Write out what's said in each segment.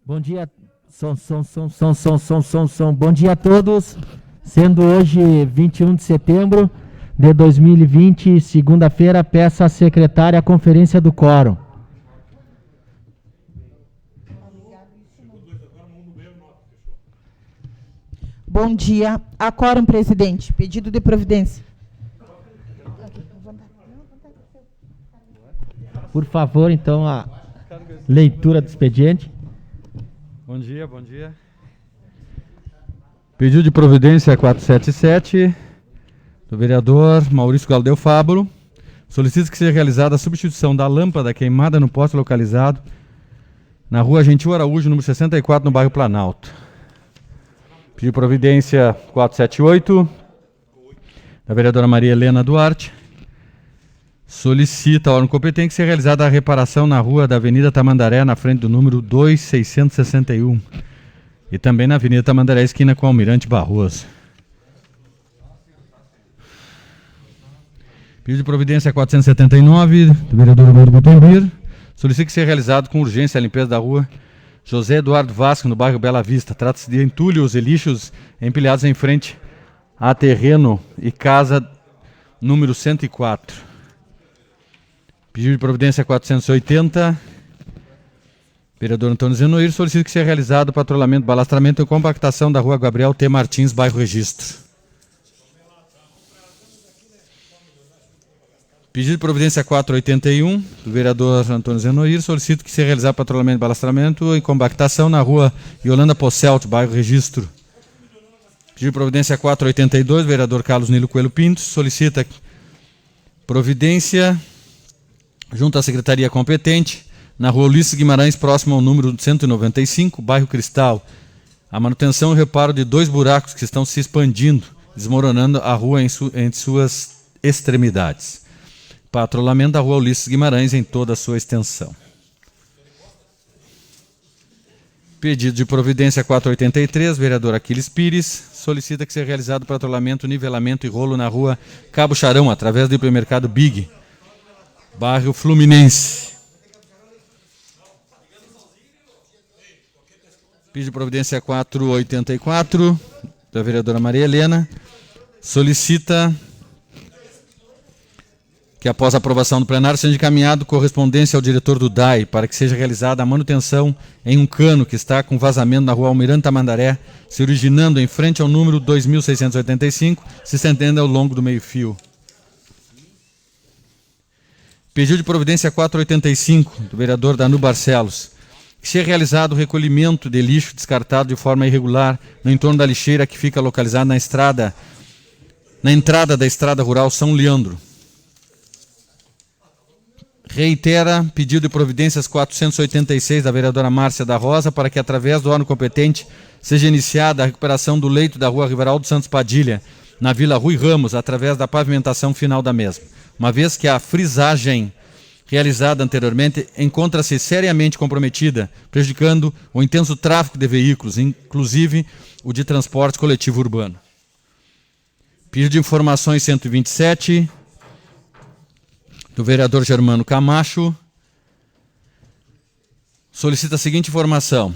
Bom dia, som. Bom dia a todos, sendo hoje 21 de setembro de 2020, segunda-feira, peço à secretária a conferência do quórum. Bom dia. A quórum, presidente. Pedido de providência. Por favor, então, a leitura do expediente. Bom dia. Pedido de providência 477, do vereador Maurício Galdeu Fábulo. Solicita que seja realizada a substituição da lâmpada queimada no poste localizado na rua Gentil Araújo, número 64, no bairro Planalto. Pedido de providência 478, da vereadora Maria Helena Duarte. Solicita ao órgão competente que seja realizada a reparação na rua da Avenida Tamandaré, na frente do número 2661. E também na Avenida Tamandaré, esquina com Almirante Barroso. Pedido de providência 479, do vereador Humberto Butombir. Solicita que seja realizado com urgência a limpeza da rua José Eduardo Vasco, no bairro Bela Vista. Trata-se de entulhos e lixos empilhados em frente a terreno e casa número 104. Pedido de providência 480, vereador Antônio Zenoir, solicita que seja realizado o patrulhamento, balastramento e compactação da rua Gabriel T. Martins, bairro Registro. Pedido de providência 481, do vereador Antônio Zenoir, solicita que seja realizado patrulhamento, balastramento e compactação na rua Yolanda Posselt, bairro Registro. Pedido de providência 482, do vereador Carlos Nilo Coelho Pinto, solicita providência junto à secretaria competente, na rua Ulisses Guimarães, próximo ao número 195, bairro Cristal. A manutenção e reparo de 2 buracos que estão se expandindo, desmoronando a rua em suas extremidades. Patrulhamento da rua Ulisses Guimarães em toda a sua extensão. Pedido de providência 483, vereador Aquiles Pires, solicita que seja realizado patrulhamento, nivelamento e rolo na rua Cabo Charão, através do hipermercado Big, bairro Fluminense. Pedido de providência 484, da vereadora Maria Helena, solicita que após a aprovação do plenário seja encaminhado correspondência ao diretor do DAI para que seja realizada a manutenção em um cano que está com vazamento na rua Almirante Tamandaré, se originando em frente ao número 2685, se estendendo ao longo do meio-fio. Pedido de providência 485, do vereador Danu Barcelos, que seja realizado o recolhimento de lixo descartado de forma irregular no entorno da lixeira que fica localizada na entrada da estrada rural São Leandro. Reitera pedido de providências 486 da vereadora Márcia da Rosa para que, através do órgão competente, seja iniciada a recuperação do leito da rua Rivaraldo Santos Padilha, na Vila Rui Ramos, através da pavimentação final da mesma, uma vez que a frisagem realizada anteriormente encontra-se seriamente comprometida, prejudicando o intenso tráfego de veículos, inclusive o de transporte coletivo urbano. Pedido de informações 127, do vereador Germano Camacho, solicita a seguinte informação: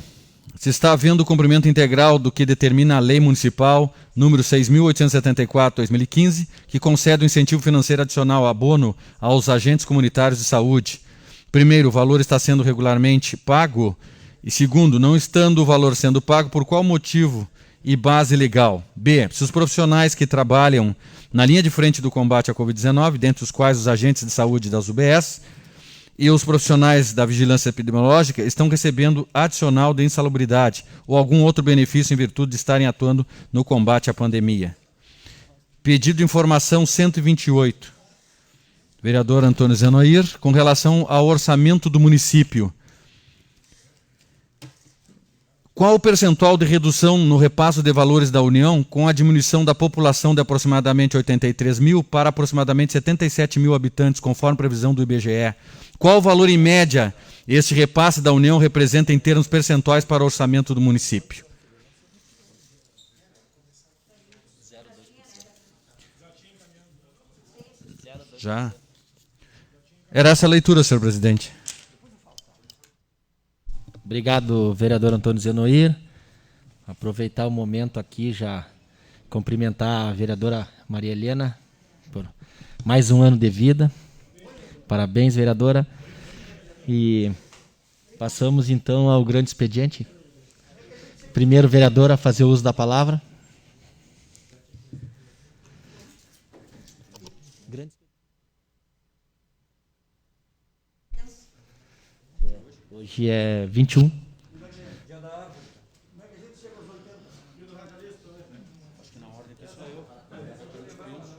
se está havendo o cumprimento integral do que determina a Lei Municipal número 6.874/2015, que concede um incentivo financeiro adicional abono aos agentes comunitários de saúde. Primeiro, o valor está sendo regularmente pago? E segundo, não estando o valor sendo pago, por qual motivo e base legal? B, se os profissionais que trabalham na linha de frente do combate à Covid-19, dentre os quais os agentes de saúde das UBS e os profissionais da vigilância epidemiológica, estão recebendo adicional de insalubridade ou algum outro benefício em virtude de estarem atuando no combate à pandemia. Pedido de informação 128, vereador Antônio Zenoir, com relação ao orçamento do município. Qual o percentual de redução no repasso de valores da União com a diminuição da população de aproximadamente 83 mil para aproximadamente 77 mil habitantes, conforme previsão do IBGE? Qual o valor em média este repasse da União representa em termos percentuais para o orçamento do município? Já. Era essa a leitura, senhor presidente. Obrigado, vereador Antônio Zenoir. Aproveitar o momento aqui, já cumprimentar a vereadora Maria Helena por mais um ano de vida. Parabéns, vereadora. E passamos então ao grande expediente. Primeiro vereador a fazer uso da palavra. Hoje é 21.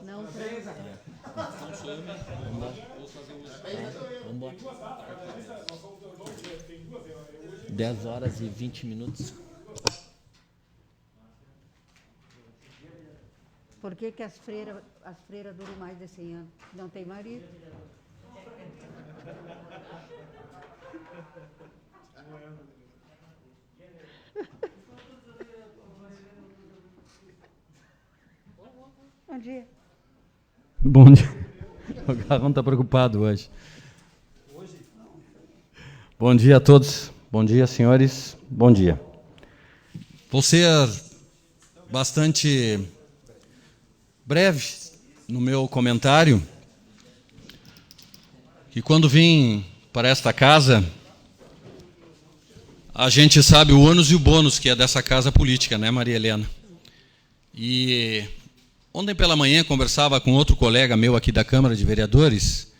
Não transa. 10 horas e 20 minutos. Por que as freiras duram mais de 100 anos? Não tem marido. Bom dia. Bom dia. O Garrão está preocupado hoje. Bom dia a todos. Bom dia, senhores. Bom dia. Vou ser bastante breve no meu comentário, que quando vim para esta casa, a gente sabe o ônus e o bônus que é dessa casa política, né, Maria Helena? E ontem pela manhã conversava com outro colega meu aqui da Câmara de Vereadores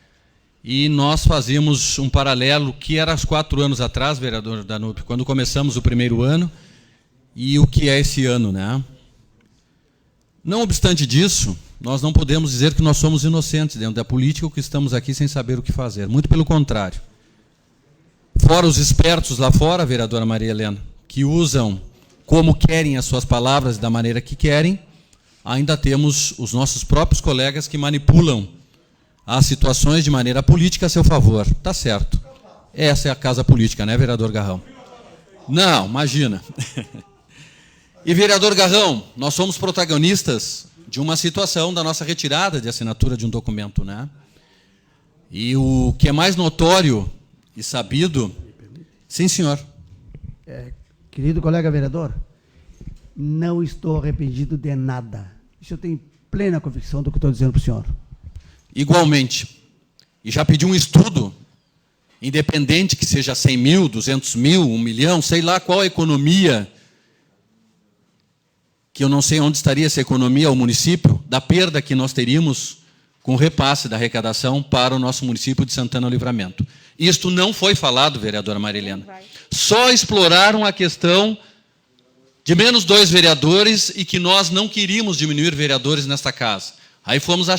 e nós fazíamos um paralelo que era há 4 anos atrás, vereador Danúbio, quando começamos o primeiro ano e o que é esse ano, né? Não obstante disso, nós não podemos dizer que nós somos inocentes dentro da política ou que estamos aqui sem saber o que fazer. Muito pelo contrário. Fora os espertos lá fora, vereadora Maria Helena, que usam como querem as suas palavras da maneira que querem, ainda temos os nossos próprios colegas que manipulam as situações de maneira política a seu favor. Tá certo. Essa é a casa política, né, vereador Garrão? Não, imagina. E, vereador Garrão, nós somos protagonistas de uma situação da nossa retirada de assinatura de um documento, né? E o que é mais notório e sabido... Sim, senhor. Querido colega vereador, não estou arrependido de nada. Isso eu tenho plena convicção do que estou dizendo para o senhor. Igualmente. E já pedi um estudo, independente que seja 100 mil, 200 mil, 1 milhão, sei lá qual a economia, que eu não sei onde estaria essa economia ao município, da perda que nós teríamos com o repasse da arrecadação para o nosso município de Santana do Livramento. Isto não foi falado, vereadora Maria Helena. Só exploraram a questão de menos 2 vereadores e que nós não queríamos diminuir vereadores nesta casa. Aí fomos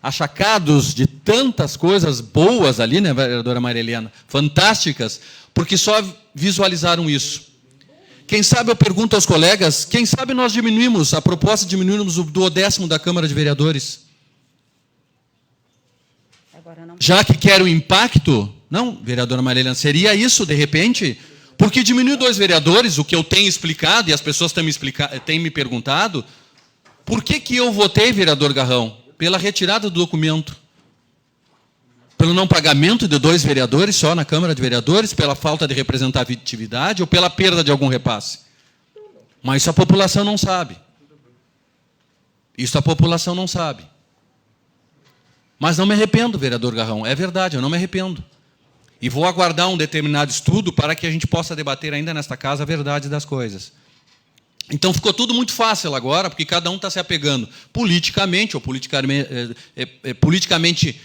achacados de tantas coisas boas ali, né, vereadora Maria Helena? Fantásticas, porque só visualizaram isso. Quem sabe eu pergunto aos colegas, quem sabe nós diminuímos, a proposta de diminuirmos o 10º da Câmara de Vereadores? Já que quer o impacto, não, vereadora Maria Helena, seria isso, de repente? Porque diminuir 2 vereadores, o que eu tenho explicado, e as pessoas têm me perguntado, por que eu votei, vereador Garrão? Pela retirada do documento. Pelo não pagamento de 2 vereadores só na Câmara de Vereadores, pela falta de representatividade ou pela perda de algum repasse. Mas isso a população não sabe. Isso a população não sabe. Mas não me arrependo, vereador Garrão. É verdade, eu não me arrependo. E vou aguardar um determinado estudo para que a gente possa debater ainda nesta casa a verdade das coisas. Então ficou tudo muito fácil agora, porque cada um está se apegando politicamente, ou politicamente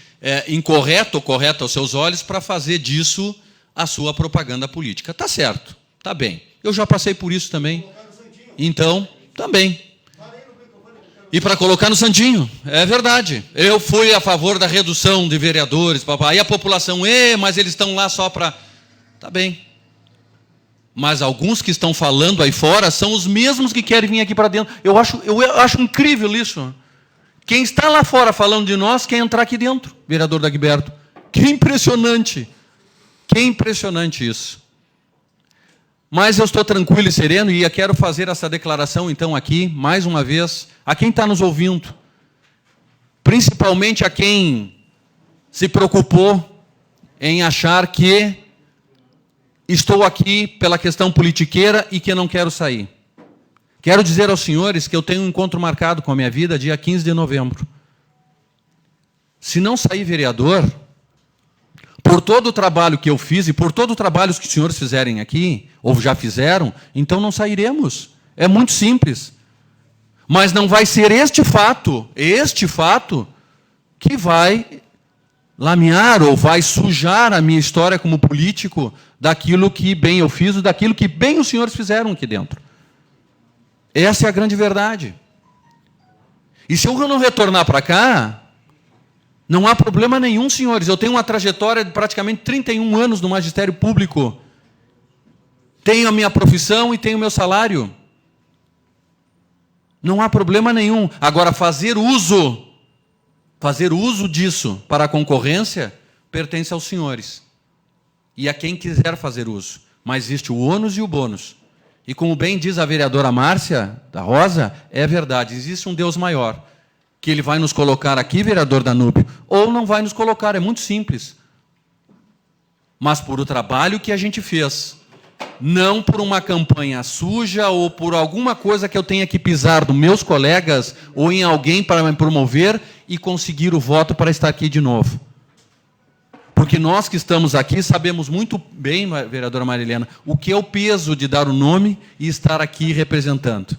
incorreto ou correto aos seus olhos, para fazer disso a sua propaganda política. Está certo, está bem. Eu já passei por isso também. Então, também. E para colocar no Santinho, é verdade. Eu fui a favor da redução de vereadores, papai. Aí a população, mas eles estão lá só para... Está bem. Mas alguns que estão falando aí fora são os mesmos que querem vir aqui para dentro. Eu acho incrível isso. Quem está lá fora falando de nós quer entrar aqui dentro, vereador Dagberto. Que impressionante. Que impressionante isso. Mas eu estou tranquilo e sereno e quero fazer essa declaração, então, aqui, mais uma vez, a quem está nos ouvindo, principalmente a quem se preocupou em achar que estou aqui pela questão politiqueira e que não quero sair. Quero dizer aos senhores que eu tenho um encontro marcado com a minha vida dia 15 de novembro. Se não sair vereador, por todo o trabalho que eu fiz e por todo o trabalho que os senhores fizerem aqui, ou já fizeram, então não sairemos. É muito simples. Mas não vai ser este fato que vai lamear ou vai sujar a minha história como político daquilo que bem eu fiz ou daquilo que bem os senhores fizeram aqui dentro. Essa é a grande verdade. E se eu não retornar para cá, não há problema nenhum, senhores. Eu tenho uma trajetória de praticamente 31 anos no magistério público. Tenho a minha profissão e tenho o meu salário. Não há problema nenhum. Agora, fazer uso disso para a concorrência pertence aos senhores. E a quem quiser fazer uso. Mas existe o ônus e o bônus. E como bem diz a vereadora Márcia da Rosa, é verdade, existe um Deus maior, que Ele vai nos colocar aqui, vereador Danúbio, ou não vai nos colocar, é muito simples. Mas por o trabalho que a gente fez, não por uma campanha suja ou por alguma coisa que eu tenha que pisar dos meus colegas ou em alguém para me promover e conseguir o voto para estar aqui de novo. Porque nós que estamos aqui sabemos muito bem, vereadora Maria Helena, o que é o peso de dar o nome e estar aqui representando.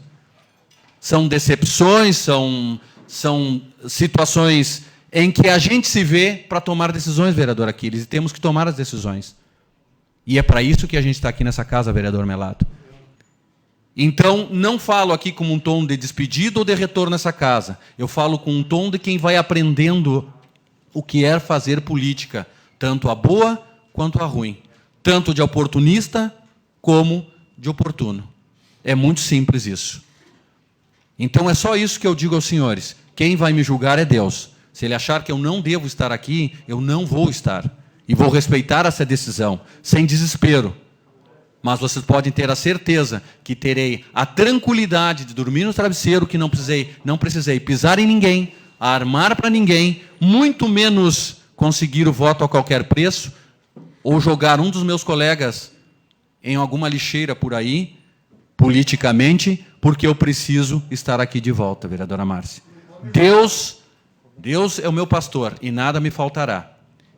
São decepções, são situações em que a gente se vê para tomar decisões, vereador Aquiles, e temos que tomar as decisões. E é para isso que a gente está aqui nessa casa, vereador Melato. Então, não falo aqui com um tom de despedida ou de retorno nessa casa. Eu falo com um tom de quem vai aprendendo o que é fazer política, tanto a boa quanto a ruim. Tanto de oportunista como de oportuno. É muito simples isso. Então, é só isso que eu digo aos senhores. Quem vai me julgar é Deus. Se Ele achar que eu não devo estar aqui, eu não vou estar. E vou respeitar essa decisão, sem desespero. Mas vocês podem ter a certeza que terei a tranquilidade de dormir no travesseiro, que não precisei pisar em ninguém, armar para ninguém, muito menos conseguir o voto a qualquer preço, ou jogar um dos meus colegas em alguma lixeira por aí, politicamente, porque eu preciso estar aqui de volta, vereadora Márcia. Deus é o meu pastor e nada me faltará.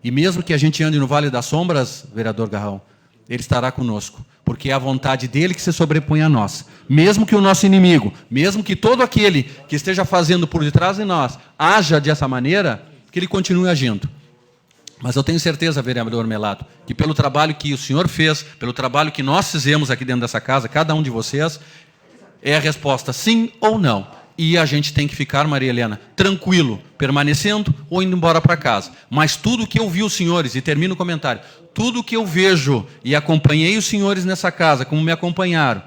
E mesmo que a gente ande no Vale das Sombras, vereador Garrão, Ele estará conosco, porque é a vontade dEle que se sobrepõe a nós. Mesmo que o nosso inimigo, mesmo que todo aquele que esteja fazendo por detrás de nós, haja dessa maneira, que ele continue agindo. Mas eu tenho certeza, vereador Melato, que pelo trabalho que o senhor fez, pelo trabalho que nós fizemos aqui dentro dessa casa, cada um de vocês, é a resposta sim ou não. E a gente tem que ficar, Maria Helena, tranquilo, permanecendo ou indo embora para casa. Mas tudo que eu vi os senhores, e termino o comentário, tudo que eu vejo e acompanhei os senhores nessa casa, como me acompanharam,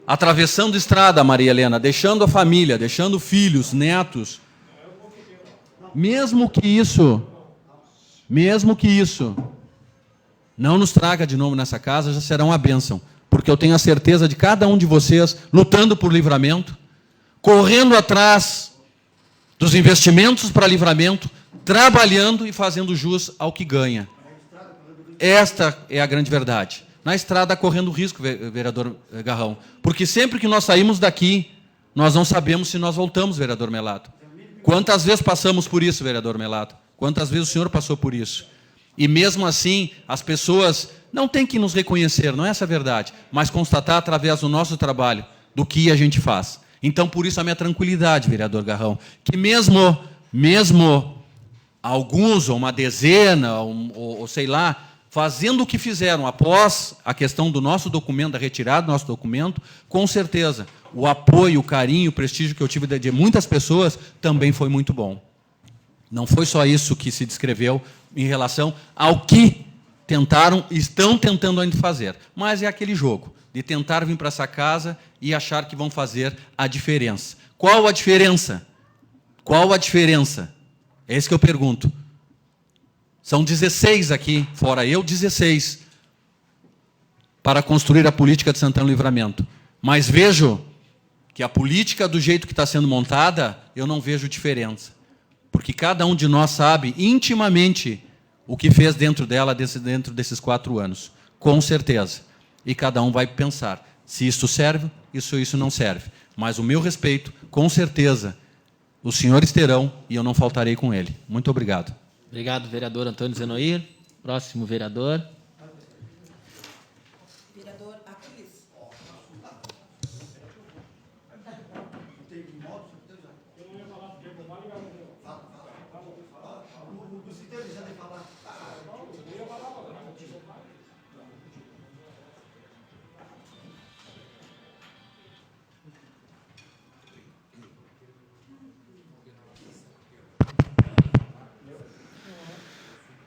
atravessando estrada, Maria Helena, deixando a família, deixando filhos, netos, mesmo que isso não nos traga de novo nessa casa, já será uma bênção. Porque eu tenho a certeza de cada um de vocês lutando por livramento, correndo atrás dos investimentos para livramento, trabalhando e fazendo jus ao que ganha. Esta é a grande verdade. Na estrada, correndo risco, vereador Garrão. Porque sempre que nós saímos daqui, nós não sabemos se nós voltamos, vereador Melato. Quantas vezes passamos por isso, vereador Melato? Quantas vezes o senhor passou por isso? E mesmo assim, as pessoas não têm que nos reconhecer, não é essa a verdade, mas constatar através do nosso trabalho, do que a gente faz. Então, por isso a minha tranquilidade, vereador Garrão, que mesmo alguns, ou uma dezena, ou sei lá, fazendo o que fizeram após a questão do nosso documento, da retirada do nosso documento, com certeza, o apoio, o carinho, o prestígio que eu tive de muitas pessoas também foi muito bom. Não foi só isso que se descreveu em relação ao que tentaram e estão tentando ainda fazer. Mas é aquele jogo de tentar vir para essa casa e achar que vão fazer a diferença. Qual a diferença? Qual a diferença? É isso que eu pergunto. São 16 aqui, fora eu, 16, para construir a política de Santana do Livramento. Mas vejo que a política, do jeito que está sendo montada, eu não vejo diferença. Porque cada um de nós sabe intimamente o que fez dentro dela, dentro desses 4 anos. Com certeza. E cada um vai pensar se isso serve, isso não serve. Mas o meu respeito, com certeza, os senhores terão e eu não faltarei com ele. Muito obrigado. Obrigado, vereador Antônio Zenoir. Próximo vereador. Vereador Aquiles.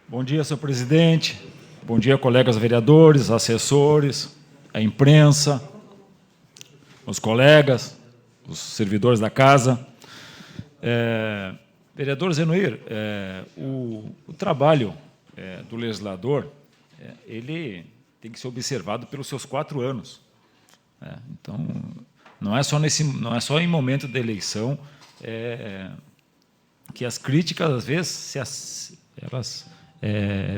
Bom dia, senhor presidente. Bom dia, colegas vereadores, assessores, a imprensa, os colegas, os servidores da casa. Vereador Zenoir, o trabalho do legislador, ele tem que ser observado pelos seus 4 anos. Então, não é só em momento da eleição que as críticas, às vezes, elas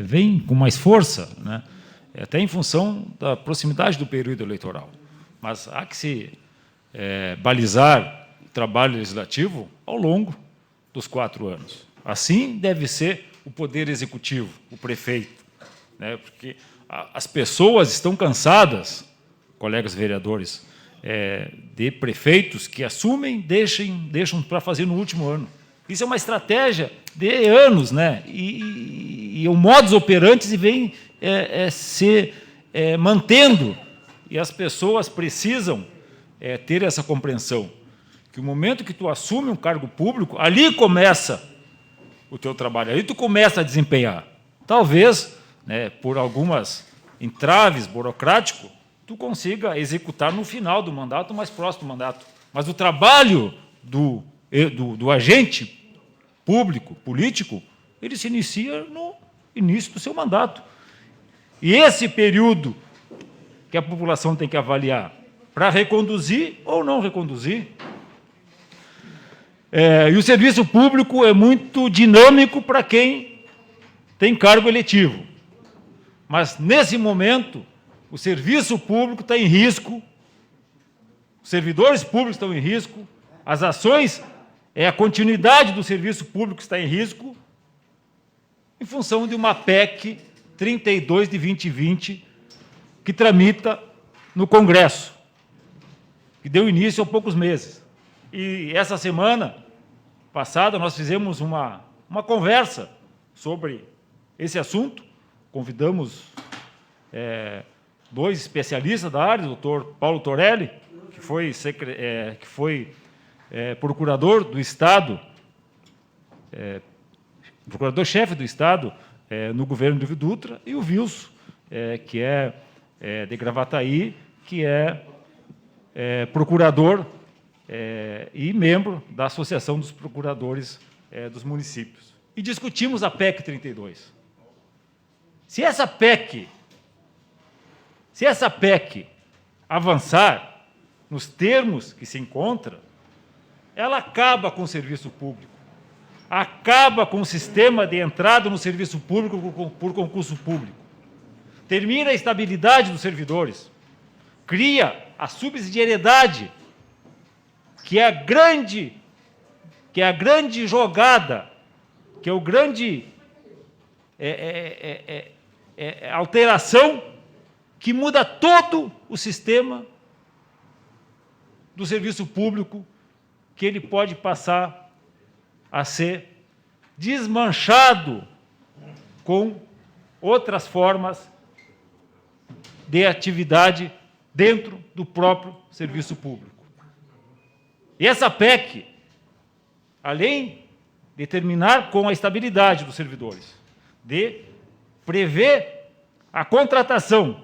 vêm com mais força, né? Até em função da proximidade do período eleitoral. Mas há que se balizar o trabalho legislativo ao longo dos 4 anos. Assim deve ser o Poder Executivo, o prefeito, né? Porque as pessoas estão cansadas, colegas vereadores, de prefeitos que assumem, deixam para fazer no último ano. Isso é uma estratégia de anos, né? E o modus operandi vem se mantendo, e as pessoas precisam ter essa compreensão, que o momento que tu assume um cargo público, ali começa o teu trabalho, ali tu começa a desempenhar. Talvez, né, por algumas entraves burocráticos, tu consiga executar no final do mandato, mais próximo do mandato. Mas o trabalho do agente público, político, ele se inicia no início do seu mandato. E esse período que a população tem que avaliar para reconduzir ou não reconduzir. E o serviço público é muito dinâmico para quem tem cargo eletivo. Mas, nesse momento, o serviço público está em risco, os servidores públicos estão em risco, as ações, a continuidade do serviço público está em risco, em função de uma PEC 32 de 2020, que tramita no Congresso, que deu início há poucos meses. E essa semana passada nós fizemos uma conversa sobre esse assunto, convidamos 2 especialistas da área, o doutor Paulo Torelli, que foi procurador do Estado, procurador-chefe do Estado no governo do Dutra, e o Wilson, que é de Gravataí, que é procurador e membro da Associação dos Procuradores dos Municípios. E discutimos a PEC 32. Se essa PEC avançar nos termos que se encontra, ela acaba com o serviço público, acaba com o sistema de entrada no serviço público por concurso público, termina a estabilidade dos servidores, cria a subsidiariedade, que é a grande jogada, que é o grande alteração que muda todo o sistema do serviço público, que ele pode passar a ser desmanchado com outras formas de atividade dentro do próprio serviço público. E essa PEC, além de terminar com a estabilidade dos servidores, de prever a contratação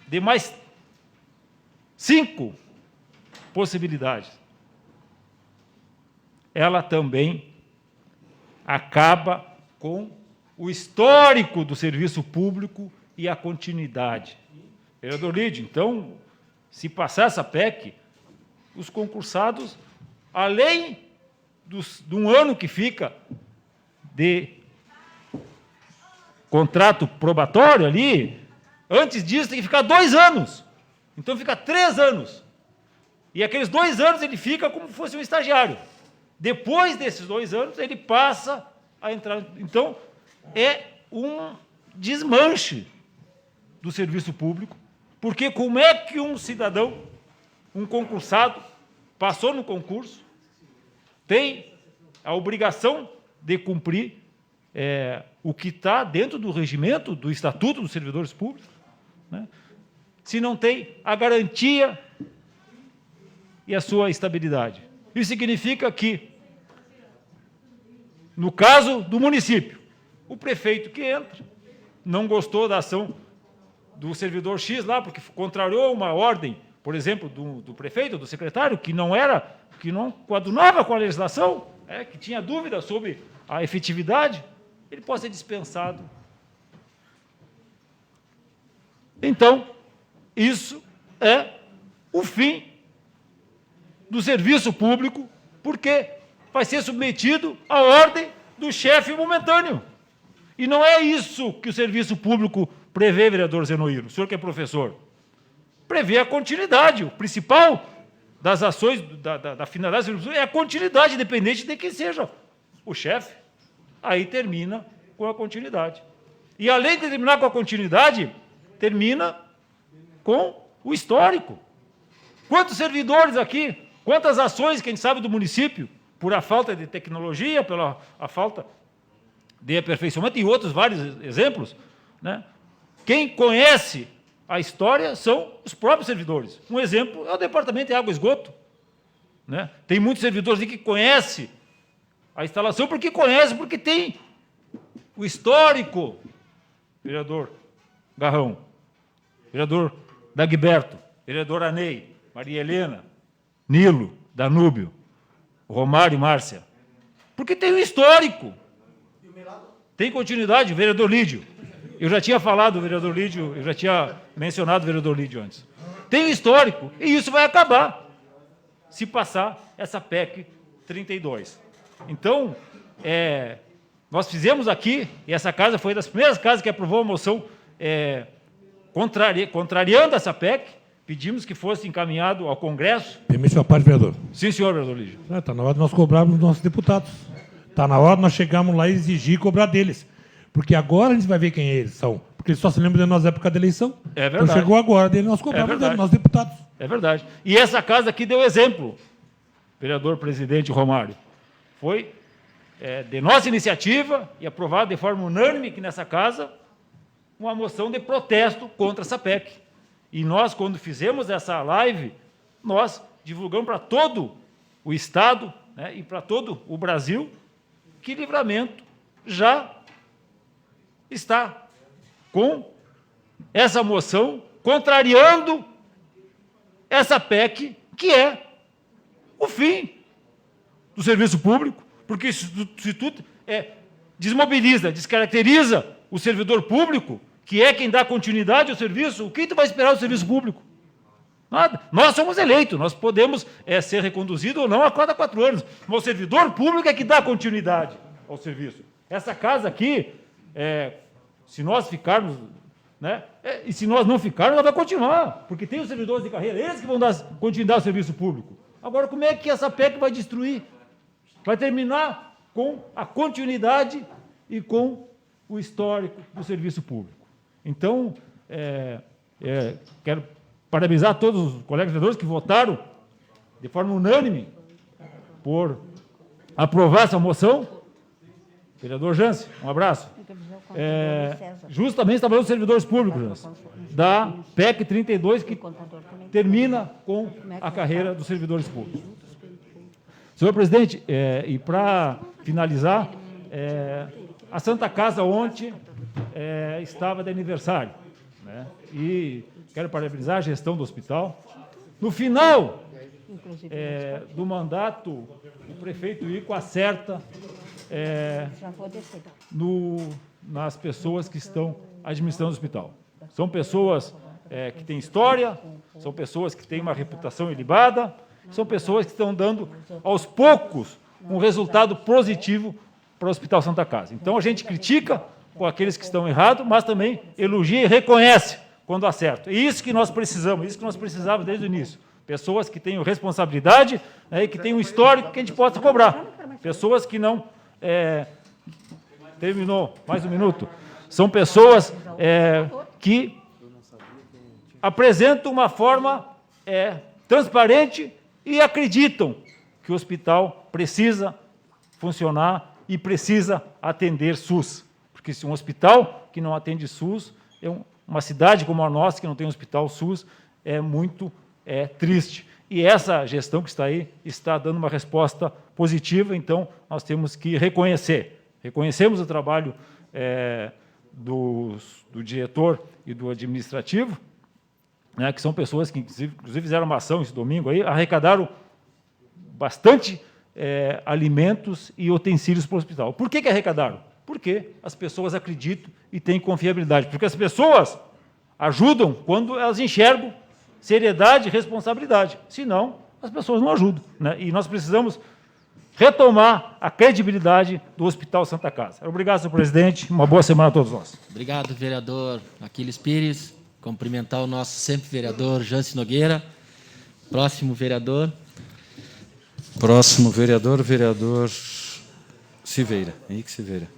de mais 5 possibilidades, ela também acaba com o histórico do serviço público e a continuidade. Vereador Lídio, então, se passar essa PEC, os concursados, além de um ano que fica de contrato probatório ali, Antes disso, tem que ficar 2 anos. Então, fica 3 anos. E aqueles 2 anos ele fica como se fosse um estagiário. Depois desses 2 anos, ele passa a entrar. Então, é um desmanche do serviço público, porque como é que um cidadão, um concursado, passou no concurso, tem a obrigação de cumprir o que está dentro do regimento, do Estatuto dos Servidores Públicos, né? Se não tem a garantia e a sua estabilidade. Isso significa que, no caso do município, o prefeito que entra não gostou da ação do servidor X lá, porque contrariou uma ordem, por exemplo, do prefeito, do secretário, que não coadunava com a legislação, que tinha dúvida sobre a efetividade, ele pode ser dispensado. Então, isso é o fim do serviço público, porque vai ser submetido à ordem do chefe momentâneo. E não é isso que o serviço público prevê, vereador Zenoir, o senhor que é professor. Prevê a continuidade. O principal das ações, da finalidade do serviço público é a continuidade, independente de quem seja o chefe. Aí termina com a continuidade. E, além de terminar com a continuidade, termina com o histórico. Quantos servidores aqui, quantas ações, quem sabe, do município, por a falta de tecnologia, pela a falta de aperfeiçoamento, e outros vários exemplos, né? Quem conhece a história são os próprios servidores. Um exemplo é o Departamento de Água e Esgoto, né? Tem muitos servidores que conhecem a instalação, porque tem o histórico, vereador Garrão, vereador Dagberto, vereador Anei, Maria Helena, Nilo, Danúbio, Romário e Márcia. Porque tem o histórico. Tem continuidade, vereador Lídio. Eu já tinha falado do vereador Lídio, eu já tinha mencionado o vereador Lídio antes. Tem o histórico, e isso vai acabar se passar essa PEC 32. Então, nós fizemos aqui, e essa casa foi das primeiras casas que aprovou a moção contrariando essa PEC, pedimos que fosse encaminhado ao Congresso. Permite a parte, vereador. Sim, senhor, vereador Lídio. Está na hora de nós cobrarmos dos nossos deputados. Está na hora de nós chegarmos lá e exigir e cobrar deles. Porque agora a gente vai ver quem eles são. Porque eles só se lembram de nós na época da eleição. É verdade. Então chegou agora dele, nós cobramos deles, nossos deputados. É verdade. E essa casa aqui deu exemplo, vereador presidente Romário. Foi de nossa iniciativa e aprovado de forma unânime aqui nessa casa uma moção de protesto contra essa PEC. E nós, quando fizemos essa live, nós divulgamos para todo o Estado, né, e para todo o Brasil que Livramento já está com essa moção contrariando essa PEC, que é o fim do serviço público, porque se tu desmobiliza, descaracteriza o servidor público, que é quem dá continuidade ao serviço, o que tu vai esperar do serviço público? Nada. Nós somos eleitos, nós podemos ser reconduzidos ou não a cada 4 anos, mas o servidor público é que dá continuidade ao serviço. Essa casa aqui, se nós ficarmos, né, e se nós não ficarmos, ela vai continuar, porque tem os servidores de carreira, eles que vão dar continuidade ao serviço público. Agora, como é que essa PEC vai destruir? Vai terminar com a continuidade e com o histórico do serviço público. Então, quero parabenizar todos os colegas vereadores que votaram de forma unânime por aprovar essa moção. Vereador Jansen, um abraço. Justamente está falando dos servidores públicos, Jansen, da PEC 32, que termina com a carreira dos servidores públicos. Senhor presidente, e para finalizar, a Santa Casa ontem estava de aniversário, né? E quero parabenizar a gestão do hospital. No final do mandato, o prefeito Ico acerta nas pessoas que estão administrando o hospital. São pessoas que têm história, são pessoas que têm uma reputação ilibada, são pessoas que estão dando, aos poucos, um resultado positivo para o Hospital Santa Casa. Então, a gente critica com aqueles que estão errados, mas também elogia e reconhece quando acertam. E isso que nós precisamos, isso que nós precisávamos desde o início. Pessoas que tenham responsabilidade, né, e que tenham um histórico que a gente possa cobrar. Pessoas que não... terminou, mais um minuto. São pessoas que apresentam uma forma transparente e acreditam que o hospital precisa funcionar e precisa atender SUS. Porque se um hospital que não atende SUS, uma cidade como a nossa, que não tem um hospital SUS, é muito triste. E essa gestão que está aí está dando uma resposta positiva, então nós temos que reconhecer. Reconhecemos o trabalho do diretor e do administrativo, né, que são pessoas que, inclusive, fizeram uma ação esse domingo, aí, arrecadaram bastante alimentos e utensílios para o hospital. Por que arrecadaram? Porque as pessoas acreditam e têm confiabilidade. Porque as pessoas ajudam quando elas enxergam seriedade e responsabilidade. Senão, as pessoas não ajudam, né? E nós precisamos retomar a credibilidade do Hospital Santa Casa. Obrigado, senhor presidente. Uma boa semana a todos nós. Obrigado, vereador Aquiles Pires. Cumprimentar o nosso sempre vereador Jâncio Nogueira. Próximo vereador. Próximo vereador Silveira. Henrique Silveira.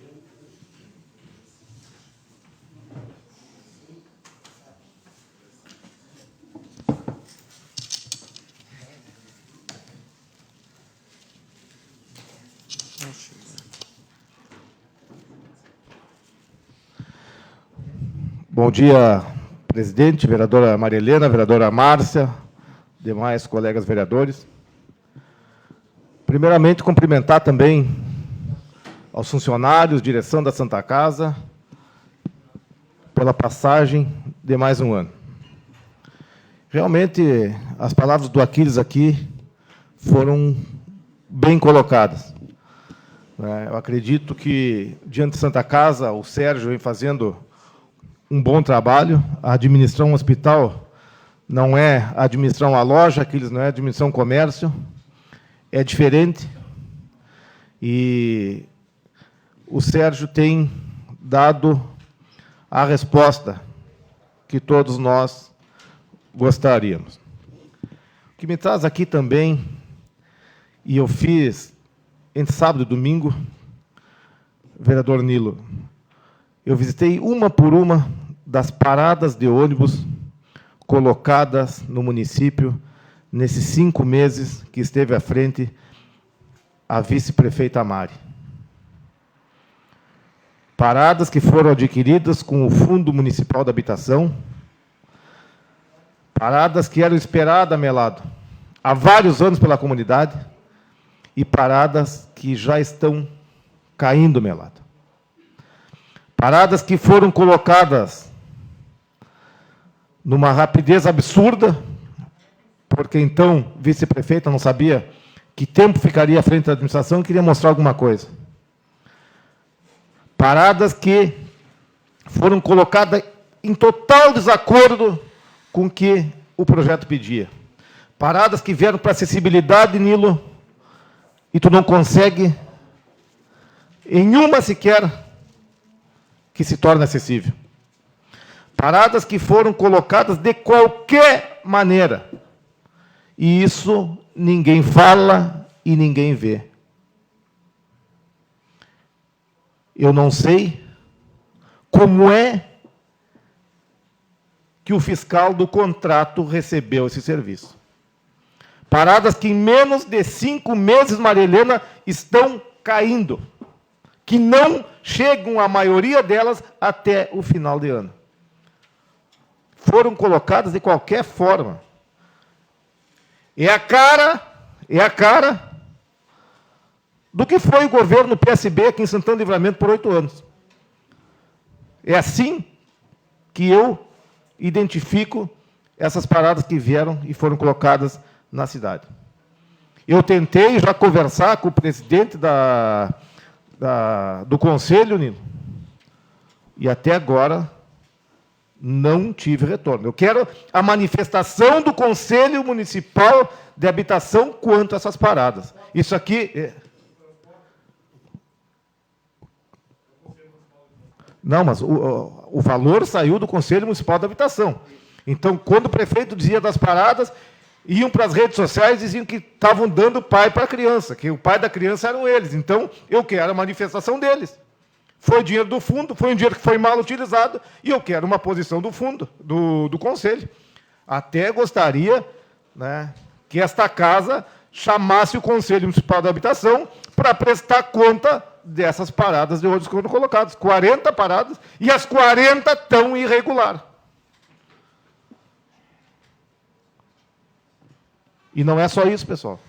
Bom dia, presidente, vereadora Maria Helena, vereadora Márcia, demais colegas vereadores. Primeiramente, cumprimentar também aos funcionários, direção da Santa Casa, pela passagem de mais um ano. Realmente, as palavras do Aquiles aqui foram bem colocadas. Eu acredito que, diante de Santa Casa, o Sérgio vem fazendo um bom trabalho. Administrar um hospital não é administrar uma loja, Aquiles, não é administrar um comércio, é diferente. E o Sérgio tem dado a resposta que todos nós gostaríamos. O que me traz aqui também, e eu fiz entre sábado e domingo, vereador Nilo, eu visitei uma por uma das paradas de ônibus colocadas no município nesses 5 meses que esteve à frente a vice-prefeita Mari. Paradas que foram adquiridas com o Fundo Municipal da Habitação, paradas que eram esperadas, Melado, há vários anos pela comunidade, e paradas que já estão caindo, Melado. Paradas que foram colocadas numa rapidez absurda, porque então o vice-prefeito não sabia que tempo ficaria à frente da administração e queria mostrar alguma coisa. Paradas que foram colocadas em total desacordo com o que o projeto pedia. Paradas que vieram para acessibilidade, Nilo, e tu não consegue, em uma sequer, que se torne acessível. Paradas que foram colocadas de qualquer maneira. E isso ninguém fala e ninguém vê. Eu não sei como é que o fiscal do contrato recebeu esse serviço. Paradas que em menos de 5 meses, Maria Helena, estão caindo. Que não chegam, a maioria delas, até o final de ano. Foram colocadas de qualquer forma. É a cara do que foi o governo PSB aqui em Santana do Livramento por 8 anos. É assim que eu identifico essas paradas que vieram e foram colocadas na cidade. Eu tentei já conversar com o presidente do Conselho, Nilo, e até agora não tive retorno. Eu quero a manifestação do Conselho Municipal de Habitação quanto a essas paradas. Isso aqui... Não, mas o valor saiu do Conselho Municipal da Habitação. Então, quando o prefeito dizia das paradas, iam para as redes sociais e diziam que estavam dando pai para a criança, que o pai da criança eram eles. Então, eu quero a manifestação deles. Foi dinheiro do fundo, foi um dinheiro que foi mal utilizado, e eu quero uma posição do fundo, do Conselho. Até gostaria, né, que esta casa chamasse o Conselho Municipal da Habitação para prestar conta dessas paradas de ônibus que foram colocadas. 40 paradas, e as 40 estão irregular. E não é só isso, pessoal.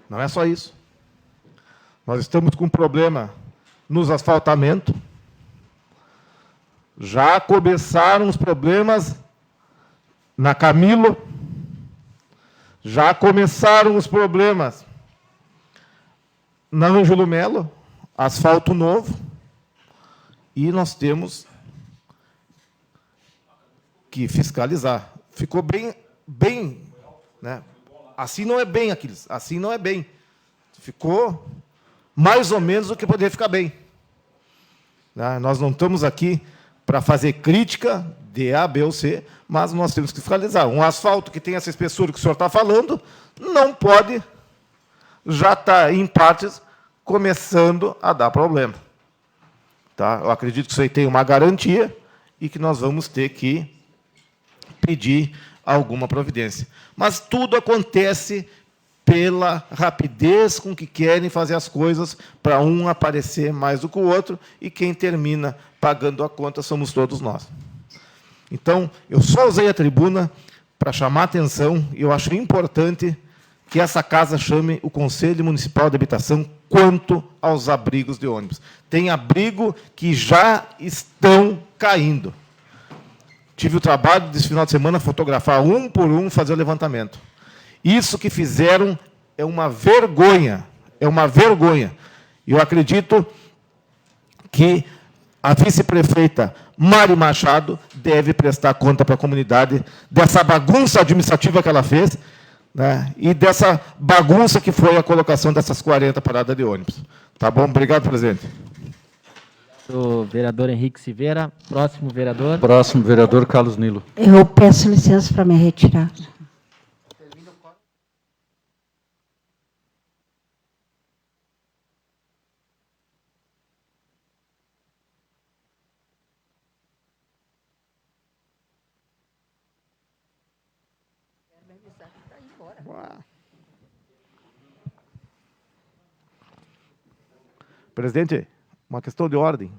Não é só isso. Nós estamos com um problema nos asfaltamentos. Já começaram os problemas na Camilo. Já começaram os problemas na Ângelo Melo, asfalto novo. E nós temos que fiscalizar. Ficou bem, né? Assim não é bem, Aquiles. Assim não é bem. Ficou mais ou menos o que poderia ficar bem. Né? Nós não estamos aqui para fazer crítica de A, B ou C, mas nós temos que fiscalizar. Um asfalto que tem essa espessura que o senhor está falando, não pode já estar, em partes, começando a dar problema. Tá? Eu acredito que isso aí tem uma garantia e que nós vamos ter que pedir alguma providência. Mas tudo acontece pela rapidez com que querem fazer as coisas, para um aparecer mais do que o outro, e quem termina pagando a conta somos todos nós. Então, eu só usei a tribuna para chamar a atenção, e eu acho importante que essa casa chame o Conselho Municipal de Habitação quanto aos abrigos de ônibus. Tem abrigo que já estão caindo. Tive o trabalho desse final de semana fotografar um por um, fazer o levantamento. Isso que fizeram é uma vergonha. É uma vergonha. Eu acredito que a vice-prefeita Mari Machado deve prestar conta para a comunidade dessa bagunça administrativa que ela fez, né, e dessa bagunça que foi a colocação dessas 40 paradas de ônibus. Tá bom? Obrigado, presidente. O vereador Henrique Silveira. Próximo vereador. Próximo vereador, Carlos Nilo. Eu peço licença para me retirar. Presidente, uma questão de ordem.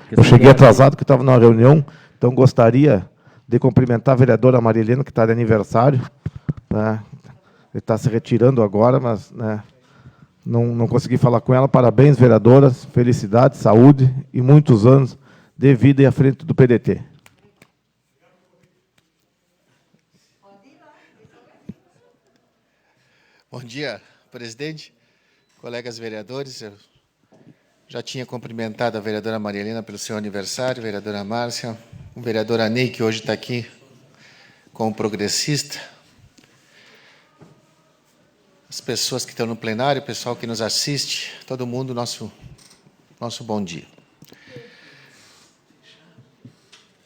Eu cheguei atrasado, porque estava numa reunião, então gostaria de cumprimentar a vereadora Maria Helena, que está de aniversário. Né? Ele está se retirando agora, mas, né, não consegui falar com ela. Parabéns, vereadoras, felicidade, saúde e muitos anos de vida e à frente do PDT. Bom dia, presidente, colegas vereadores. Eu já tinha cumprimentado a vereadora Maria Helena pelo seu aniversário, a vereadora Márcia, o vereador Anei, que hoje está aqui como progressista, as pessoas que estão no plenário, o pessoal que nos assiste, todo mundo, nosso bom dia.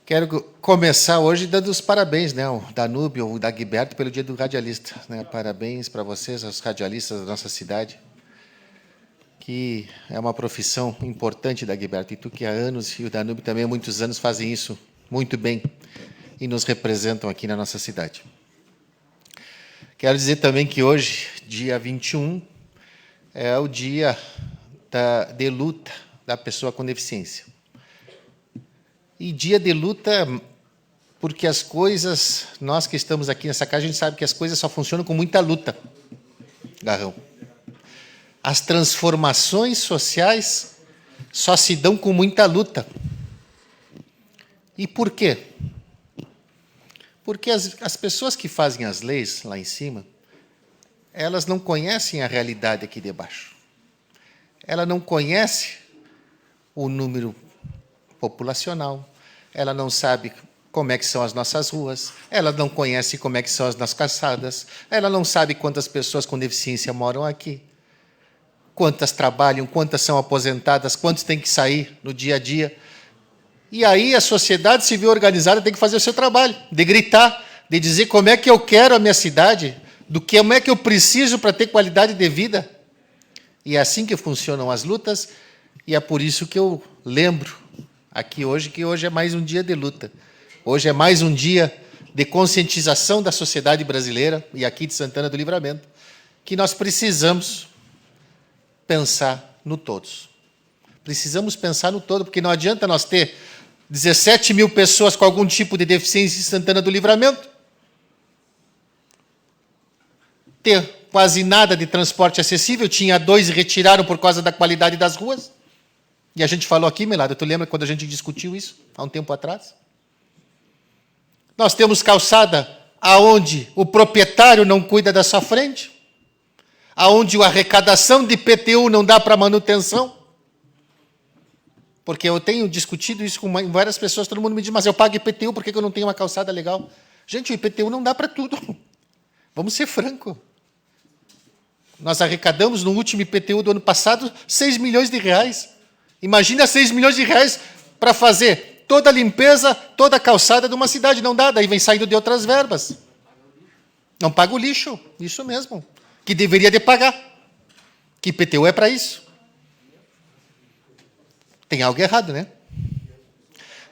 Quero começar hoje dando os parabéns, né, ao Danúbio, ao Dagberto, pelo Dia do Radialista. Né? Parabéns para vocês, aos radialistas da nossa cidade, que é uma profissão importante, Dagberto. E tu que há anos, e o Danúbio também há muitos anos, fazem isso muito bem e nos representam aqui na nossa cidade. Quero dizer também que hoje, dia 21, é o dia de luta da pessoa com deficiência. E dia de luta, porque as coisas, nós que estamos aqui nessa casa, a gente sabe que as coisas só funcionam com muita luta, Garrão. As transformações sociais só se dão com muita luta. E por quê? Porque as pessoas que fazem as leis lá em cima, elas não conhecem a realidade aqui de baixo. Ela não conhece o número populacional, ela não sabe como é que são as nossas ruas, ela não conhece como é que são as nossas calçadas, ela não sabe quantas pessoas com deficiência moram aqui. quantas trabalham, quantas são aposentadas, quantos têm que sair no dia a dia. E aí a sociedade civil organizada tem que fazer o seu trabalho, de gritar, de dizer como é que eu quero a minha cidade, como é que eu preciso para ter qualidade de vida. E é assim que funcionam as lutas, e é por isso que eu lembro aqui hoje, que hoje é mais um dia de luta. Hoje é mais um dia de conscientização da sociedade brasileira, e aqui de Santana do Livramento, que nós precisamos pensar no todos. Precisamos pensar no todo, porque não adianta nós ter 17 mil pessoas com algum tipo de deficiência em Santana do Livramento, ter quase nada de transporte acessível, tinha 2 e retiraram por causa da qualidade das ruas. E a gente falou aqui, Melado, tu lembra quando a gente discutiu isso, há um tempo atrás? Nós temos calçada aonde o proprietário não cuida da sua frente, aonde a arrecadação de IPTU não dá para manutenção. Porque eu tenho discutido isso com várias pessoas, todo mundo me diz, mas eu pago IPTU, por que eu não tenho uma calçada legal? Gente, o IPTU não dá para tudo. Vamos ser francos. Nós arrecadamos no último IPTU do ano passado 6 milhões de reais. Imagina 6 milhões de reais para fazer toda a limpeza, toda a calçada de uma cidade. Não dá, daí vem saindo de outras verbas. Não paga o lixo, isso mesmo. Que deveria de pagar. Que IPTU é para isso. Tem algo errado, né?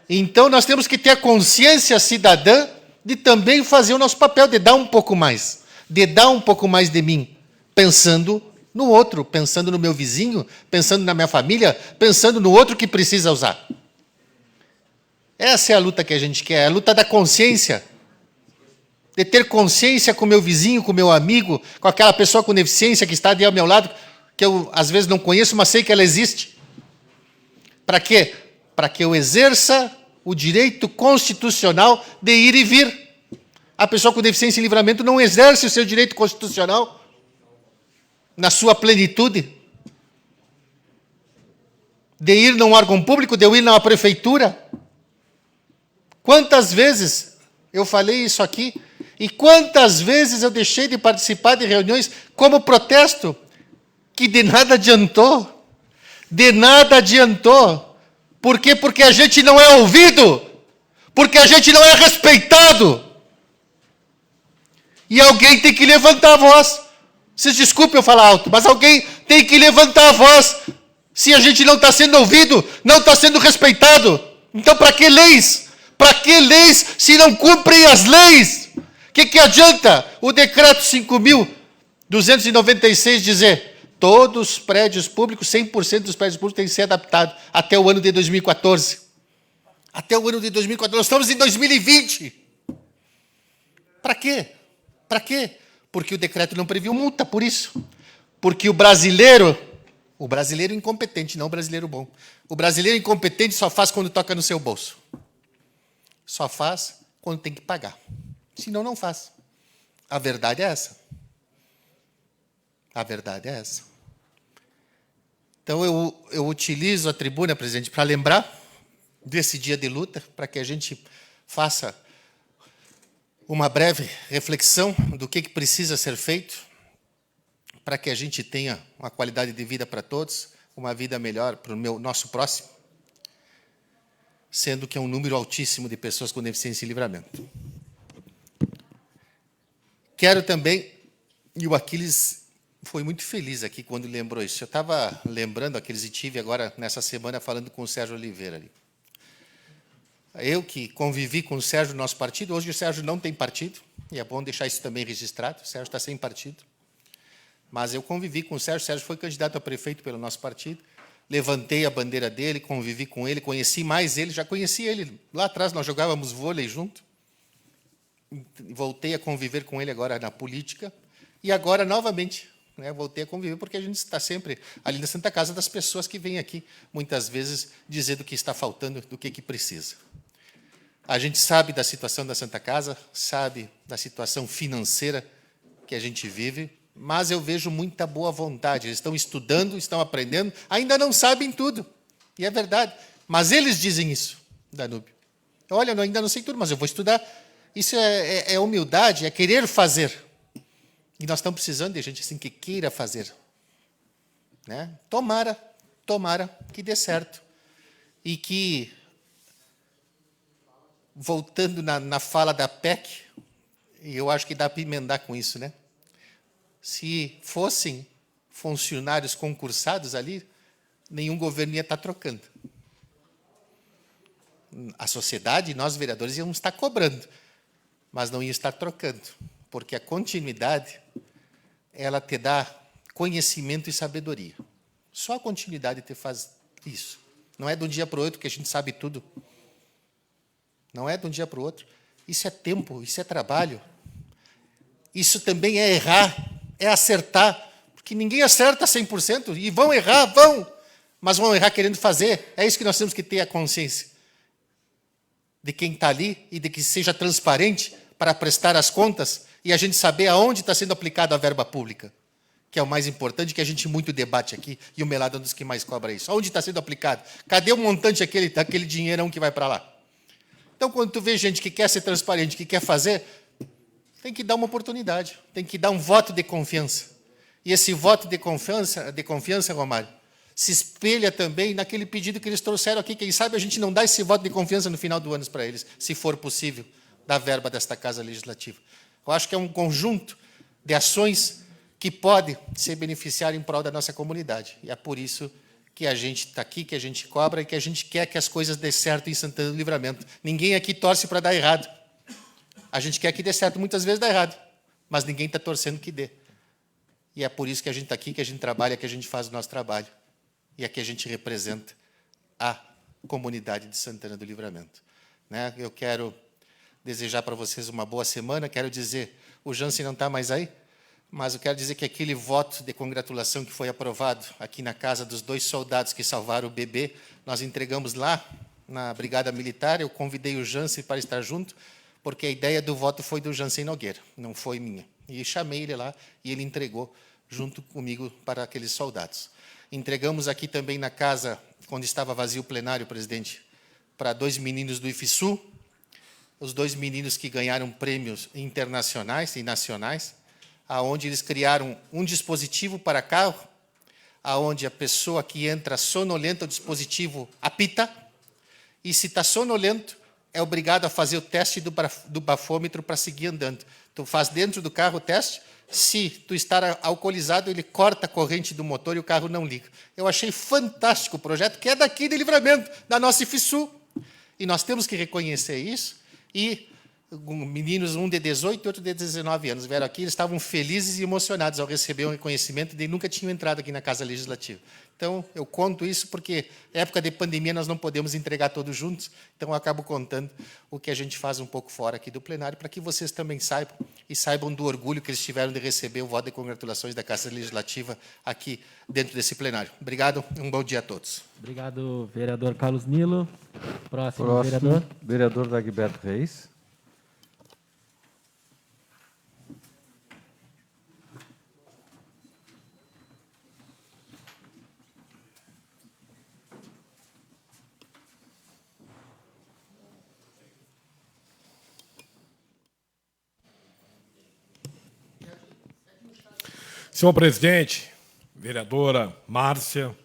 Então, nós temos que ter a consciência cidadã de também fazer o nosso papel, de dar um pouco mais. De dar um pouco mais de mim. Pensando no outro, pensando no meu vizinho, pensando na minha família, pensando no outro que precisa usar. Essa é a luta que a gente quer, a luta da consciência. De ter consciência com o meu vizinho, com o meu amigo, com aquela pessoa com deficiência que está ali ao meu lado, que eu às vezes não conheço, mas sei que ela existe. Para quê? Para que eu exerça o direito constitucional de ir e vir. A pessoa com deficiência em livramento não exerce o seu direito constitucional na sua plenitude. De ir num órgão público, de eu ir numa prefeitura. Quantas vezes eu falei isso aqui, e quantas vezes eu deixei de participar de reuniões como protesto, que de nada adiantou. De nada adiantou. Por quê? Porque a gente não é ouvido. Porque a gente não é respeitado. E alguém tem que levantar a voz. Vocês desculpem eu falar alto, mas alguém tem que levantar a voz. Se a gente não está sendo ouvido, não está sendo respeitado. Então, para que leis? Para que leis se não cumprem as leis? O que adianta o decreto 5.296 dizer todos os prédios públicos, 100% dos prédios públicos têm que ser adaptados até o ano de 2014? Até o ano de 2014. Nós estamos em 2020. Para quê? Para quê? Porque o decreto não previu multa por isso. Porque o brasileiro incompetente, não o brasileiro bom. O brasileiro incompetente só faz quando toca no seu bolso. Só faz quando tem que pagar. Senão, não faz. A verdade é essa. A verdade é essa. Então, eu utilizo a tribuna, presidente, para lembrar desse dia de luta, para que a gente faça uma breve reflexão do que precisa ser feito para que a gente tenha uma qualidade de vida para todos, uma vida melhor para o nosso próximo, sendo que é um número altíssimo de pessoas com deficiência e livramento. Quero também, e o Aquiles foi muito feliz aqui quando lembrou isso. Eu estava lembrando, Aquiles, e tive agora, nessa semana, falando com o Sérgio Oliveira ali. Eu que convivi com o Sérgio no nosso partido, hoje o Sérgio não tem partido, e é bom deixar isso também registrado, o Sérgio está sem partido. Mas eu convivi com o Sérgio foi candidato a prefeito pelo nosso partido, levantei a bandeira dele, convivi com ele, conheci mais ele, já conheci ele. Lá atrás nós jogávamos vôlei junto, voltei a conviver com ele agora na política, e agora novamente, né, voltei a conviver, porque a gente está sempre ali na Santa Casa das pessoas que vêm aqui, muitas vezes, dizer do que está faltando, do que precisa. A gente sabe da situação da Santa Casa, sabe da situação financeira que a gente vive, mas eu vejo muita boa vontade. Eles estão estudando, estão aprendendo, ainda não sabem tudo. E é verdade. Mas eles dizem isso, Danúbio. Olha, eu ainda não sei tudo, mas eu vou estudar. Isso é humildade, é querer fazer. E nós estamos precisando de gente assim que queira fazer. né? Tomara que dê certo. E que, voltando na fala da PEC, eu acho que dá para emendar com isso, né? Se fossem funcionários concursados ali, nenhum governo ia estar trocando. A sociedade, nós vereadores, íamos estar cobrando, mas não ia estar trocando, porque a continuidade, ela te dá conhecimento e sabedoria. Só a continuidade te faz isso. Não é de um dia para o outro que a gente sabe tudo. Não é de um dia para o outro. Isso é tempo, isso é trabalho. Isso também é errar, é acertar, porque ninguém acerta 100%, e vão errar, mas vão errar querendo fazer. É isso que nós temos que ter a consciência de quem está ali e de que seja transparente para prestar as contas e a gente saber aonde está sendo aplicada a verba pública, que é o mais importante, que a gente muito debate aqui, e o Melado é um dos que mais cobra isso. Aonde está sendo aplicado? Cadê o montante daquele dinheirão que vai para lá? Então, quando tu vê gente que quer ser transparente, que quer fazer, tem que dar uma oportunidade, tem que dar um voto de confiança. E esse voto de confiança, Romário, se espelha também naquele pedido que eles trouxeram aqui. Quem sabe a gente não dá esse voto de confiança no final do ano para eles, se for possível, da verba desta Casa Legislativa. Eu acho que é um conjunto de ações que pode se beneficiar em prol da nossa comunidade. E é por isso que a gente está aqui, que a gente cobra e que a gente quer que as coisas dê certo em Santana do Livramento. Ninguém aqui torce para dar errado. A gente quer que dê certo, muitas vezes dá errado, mas ninguém está torcendo que dê. E é por isso que a gente está aqui, que a gente trabalha, que a gente faz o nosso trabalho. E aqui a gente representa a comunidade de Santana do Livramento. Né? Eu quero desejar para vocês uma boa semana. Quero dizer, o Jansen não está mais aí, mas eu quero dizer que aquele voto de congratulação que foi aprovado aqui na casa dos 2 soldados que salvaram o bebê, nós entregamos lá na Brigada Militar. Eu convidei o Jansen para estar junto, porque a ideia do voto foi do Jansen Nogueira, não foi minha. E chamei ele lá e ele entregou junto comigo para aqueles soldados. Entregamos aqui também na casa, quando estava vazio o plenário, presidente, para 2 meninos do IFSU, os 2 meninos que ganharam prêmios internacionais e nacionais, aonde eles criaram um dispositivo para carro, aonde a pessoa que entra sonolenta, o dispositivo apita, e se está sonolento, é obrigado a fazer o teste do bafômetro para seguir andando. Tu faz dentro do carro o teste. Se tu estar alcoolizado, ele corta a corrente do motor e o carro não liga. Eu achei fantástico o projeto, que é daqui de Livramento, da nossa IFSU. E nós temos que reconhecer isso. E meninos, um de 18 e outro de 19 anos, vieram aqui, eles estavam felizes e emocionados ao receber um reconhecimento de nunca tinham entrado aqui na Casa Legislativa. Então, eu conto isso porque, época de pandemia, nós não podemos entregar todos juntos, então eu acabo contando o que a gente faz um pouco fora aqui do plenário, para que vocês também saibam, e saibam do orgulho que eles tiveram de receber o voto de congratulações da Casa Legislativa aqui dentro desse plenário. Obrigado, um bom dia a todos. Obrigado, vereador Carlos Nilo. Próximo vereador. Vereador Dagberto Reis. Senhor presidente, vereadora Márcia,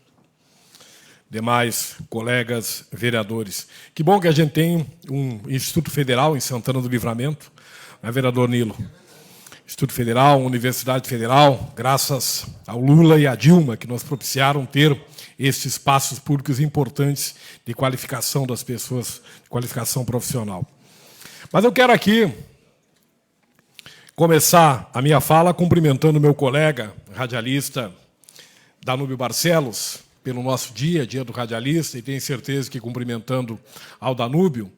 demais colegas vereadores. Que bom que a gente tem um Instituto Federal em Santana do Livramento, né, vereador Nilo? Instituto Federal, Universidade Federal, graças ao Lula e à Dilma, que nos propiciaram ter esses espaços públicos importantes de qualificação das pessoas, qualificação profissional. Mas eu quero aqui começar a minha fala cumprimentando meu colega radialista Danúbio Barcelos pelo nosso dia do radialista, e tenho certeza que cumprimentando ao Danúbio,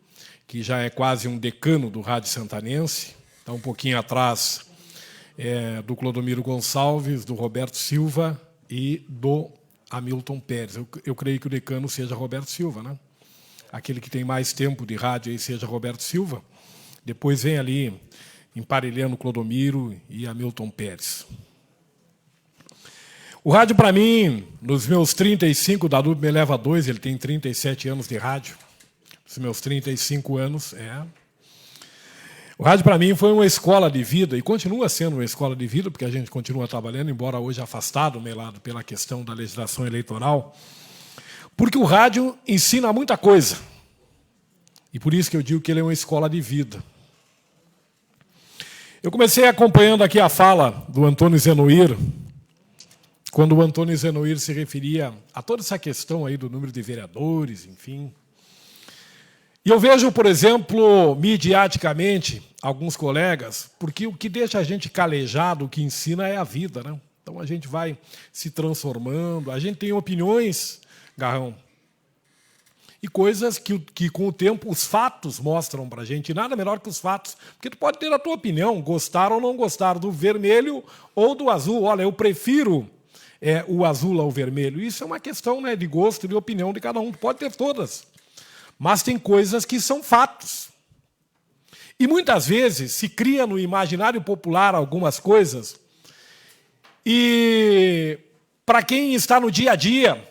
que já é quase um decano do rádio santanense, está um pouquinho atrás do Clodomiro Gonçalves, do Roberto Silva e do Hamilton Pérez. Eu creio que o decano seja Roberto Silva, né? Aquele que tem mais tempo de rádio aí seja Roberto Silva. Depois vem ali emparelhando Clodomiro e Hamilton Pérez. O rádio, para mim, nos meus 35, o Danúbio me leva 2, ele tem 37 anos de rádio. Nos meus 35 anos, O rádio, para mim, foi uma escola de vida, e continua sendo uma escola de vida, porque a gente continua trabalhando, embora hoje afastado, melado pela questão da legislação eleitoral, porque o rádio ensina muita coisa. E por isso que eu digo que ele é uma escola de vida. Eu comecei acompanhando aqui a fala do Antônio Zenoir, quando o Antônio Zenoir se referia a toda essa questão aí do número de vereadores, enfim. E eu vejo, por exemplo, midiaticamente, alguns colegas, porque o que deixa a gente calejado, o que ensina é a vida, né? Então a gente vai se transformando, a gente tem opiniões, Garrão, e coisas que com o tempo os fatos mostram para a gente, e nada melhor que os fatos, porque tu pode ter a tua opinião, gostar ou não gostar do vermelho ou do azul. Olha, eu prefiro o azul ao vermelho. Isso é uma questão, né, de gosto e de opinião de cada um, tu pode ter todas. Mas tem coisas que são fatos. E muitas vezes se cria no imaginário popular algumas coisas, e para quem está no dia a dia,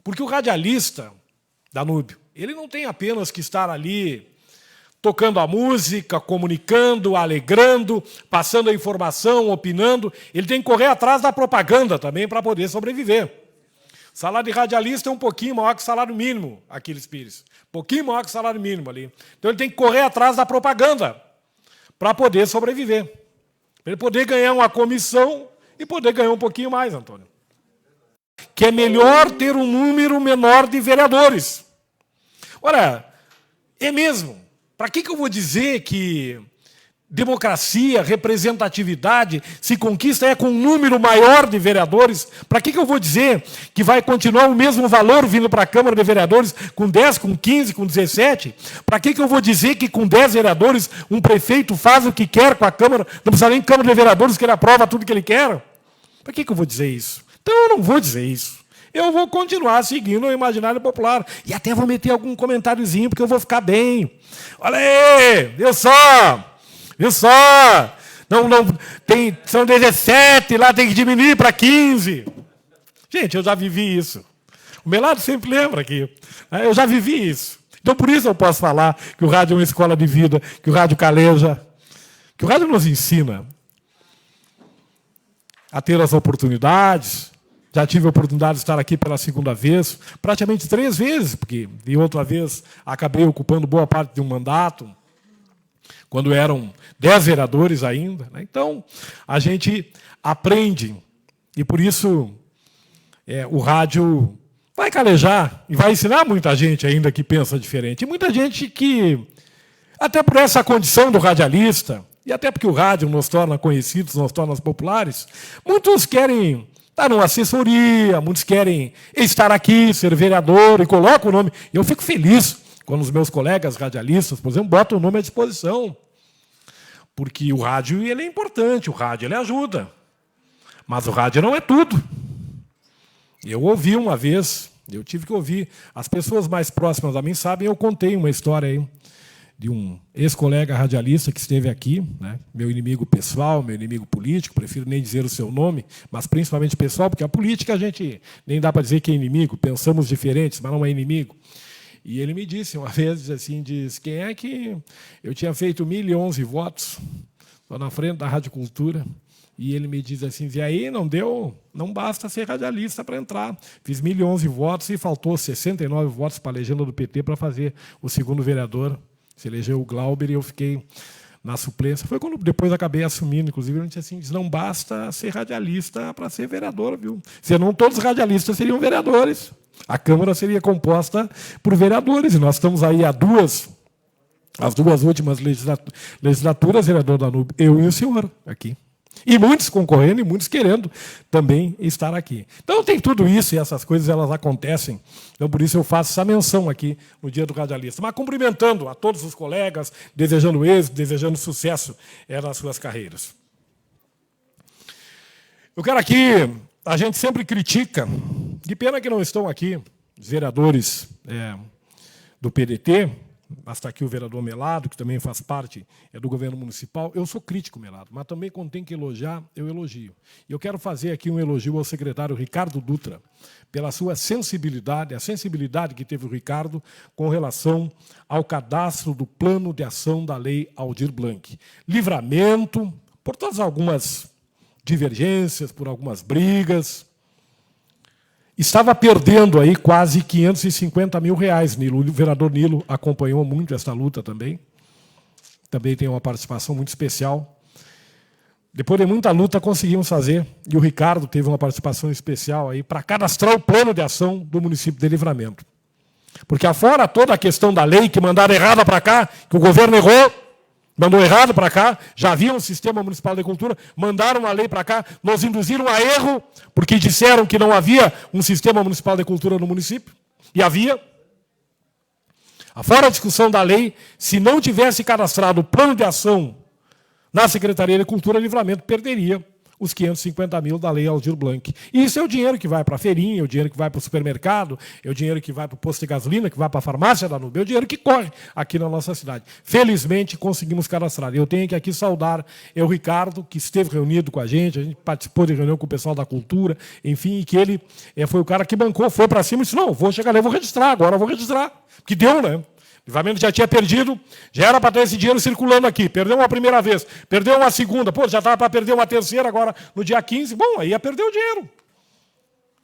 porque o radialista, Danúbio, ele não tem apenas que estar ali tocando a música, comunicando, alegrando, passando a informação, opinando, ele tem que correr atrás da propaganda também para poder sobreviver. O salário de radialista é um pouquinho maior que o salário mínimo, Aquiles Pires. Um pouquinho maior que o salário mínimo ali. Então ele tem que correr atrás da propaganda para poder sobreviver. Para ele poder ganhar uma comissão e poder ganhar um pouquinho mais, Antônio. Que é melhor ter um número menor de vereadores. Ora, é mesmo. Para que eu vou dizer que democracia, representatividade se conquista com um número maior de vereadores? Para que eu vou dizer que vai continuar o mesmo valor vindo para a Câmara de Vereadores com 10, com 15, com 17? Para que eu vou dizer que com 10 vereadores um prefeito faz o que quer com a Câmara, não precisa nem Câmara de Vereadores que ele aprova tudo que ele quer? Para que eu vou dizer isso? Então eu não vou dizer isso. Eu vou continuar seguindo o imaginário popular. E até vou meter algum comentáriozinho, porque eu vou ficar bem. Olha aí, viu só? Não, são 17, lá tem que diminuir para 15. Gente, eu já vivi isso. O Melado sempre lembra aqui. Eu já vivi isso. Então, por isso eu posso falar que o rádio é uma escola de vida, que o rádio caleja, que o rádio nos ensina a ter as oportunidades. Já tive a oportunidade de estar aqui pela segunda vez, praticamente 3 vezes, porque de outra vez acabei ocupando boa parte de um mandato, quando eram 10 vereadores ainda. Né? Então, a gente aprende, e por isso o rádio vai calejar e vai ensinar muita gente ainda que pensa diferente. E muita gente que, até por essa condição do radialista, e até porque o rádio nos torna conhecidos, nos torna populares, muitos querem estar numa assessoria, muitos querem estar aqui, ser vereador, e colocam o nome. Eu fico feliz quando os meus colegas radialistas, por exemplo, botam o nome à disposição. Porque o rádio ele é importante, o rádio ele ajuda. Mas o rádio não é tudo. Eu ouvi uma vez, eu tive que ouvir, as pessoas mais próximas a mim sabem, eu contei uma história aí de um ex-colega radialista que esteve aqui, né? Meu inimigo pessoal, meu inimigo político, prefiro nem dizer o seu nome, mas principalmente pessoal, porque a política a gente nem dá para dizer que é inimigo, pensamos diferentes, mas não é inimigo. E ele me disse uma vez, assim, quem é que eu tinha feito 1.011 votos, estou na frente da Rádio Cultura, e ele me diz assim, e aí não deu, não basta ser radialista para entrar. Fiz 1.011 votos e faltou 69 votos para a legenda do PT para fazer o segundo vereador. Se elegeu o Glauber e eu fiquei na suplência. Foi quando depois acabei assumindo, inclusive, ele disse assim, não basta ser radialista para ser vereador, viu? Senão todos os radialistas seriam vereadores. A Câmara seria composta por vereadores, e nós estamos aí as duas últimas legislaturas, vereador Danúbio, eu e o senhor aqui. E muitos concorrendo e muitos querendo também estar aqui. Então tem tudo isso e essas coisas elas acontecem. Então por isso eu faço essa menção aqui no Dia do Radialista. Mas cumprimentando a todos os colegas, desejando êxito, desejando sucesso nas suas carreiras. Eu quero aqui, a gente sempre critica, de pena que não estão aqui os vereadores do PDT, mas está aqui o vereador Melado, que também faz parte do governo municipal. Eu sou crítico, Melado, mas também quando tem que elogiar, eu elogio. E eu quero fazer aqui um elogio ao secretário Ricardo Dutra, pela sua sensibilidade, a sensibilidade que teve o Ricardo com relação ao cadastro do plano de ação da Lei Aldir Blanc. Livramento, por todas algumas divergências, por algumas brigas. Estava perdendo aí quase R$550 mil, Nilo. O vereador Nilo acompanhou muito esta luta também. Também tem uma participação muito especial. Depois de muita luta, conseguimos fazer, e o Ricardo teve uma participação especial aí para cadastrar o plano de ação do município de Livramento. Porque afora toda a questão da lei, que mandaram errada para cá, que o governo errou, mandou errado para cá, já havia um sistema municipal de cultura, mandaram a lei para cá, nos induziram a erro, porque disseram que não havia um sistema municipal de cultura no município, e havia. Afora a discussão da lei, se não tivesse cadastrado o plano de ação na Secretaria de Cultura, Livramento perderia os R$550 mil da Lei Aldir Blanc. E isso é o dinheiro que vai para a feirinha, é o dinheiro que vai para o supermercado, é o dinheiro que vai para o posto de gasolina, que vai para a farmácia da Nube, é o dinheiro que corre aqui na nossa cidade. Felizmente, conseguimos cadastrar. Eu tenho que aqui saudar o Ricardo, que esteve reunido com a gente participou de reunião com o pessoal da cultura, enfim, e que ele foi o cara que bancou, foi para cima e disse, não, vou chegar lá, vou registrar, agora eu vou registrar. Que deu, né? O Livramento já tinha perdido, já era para ter esse dinheiro circulando aqui. Perdeu uma primeira vez, perdeu uma segunda, pô, já estava para perder uma terceira agora no dia 15. Bom, aí ia perder o dinheiro.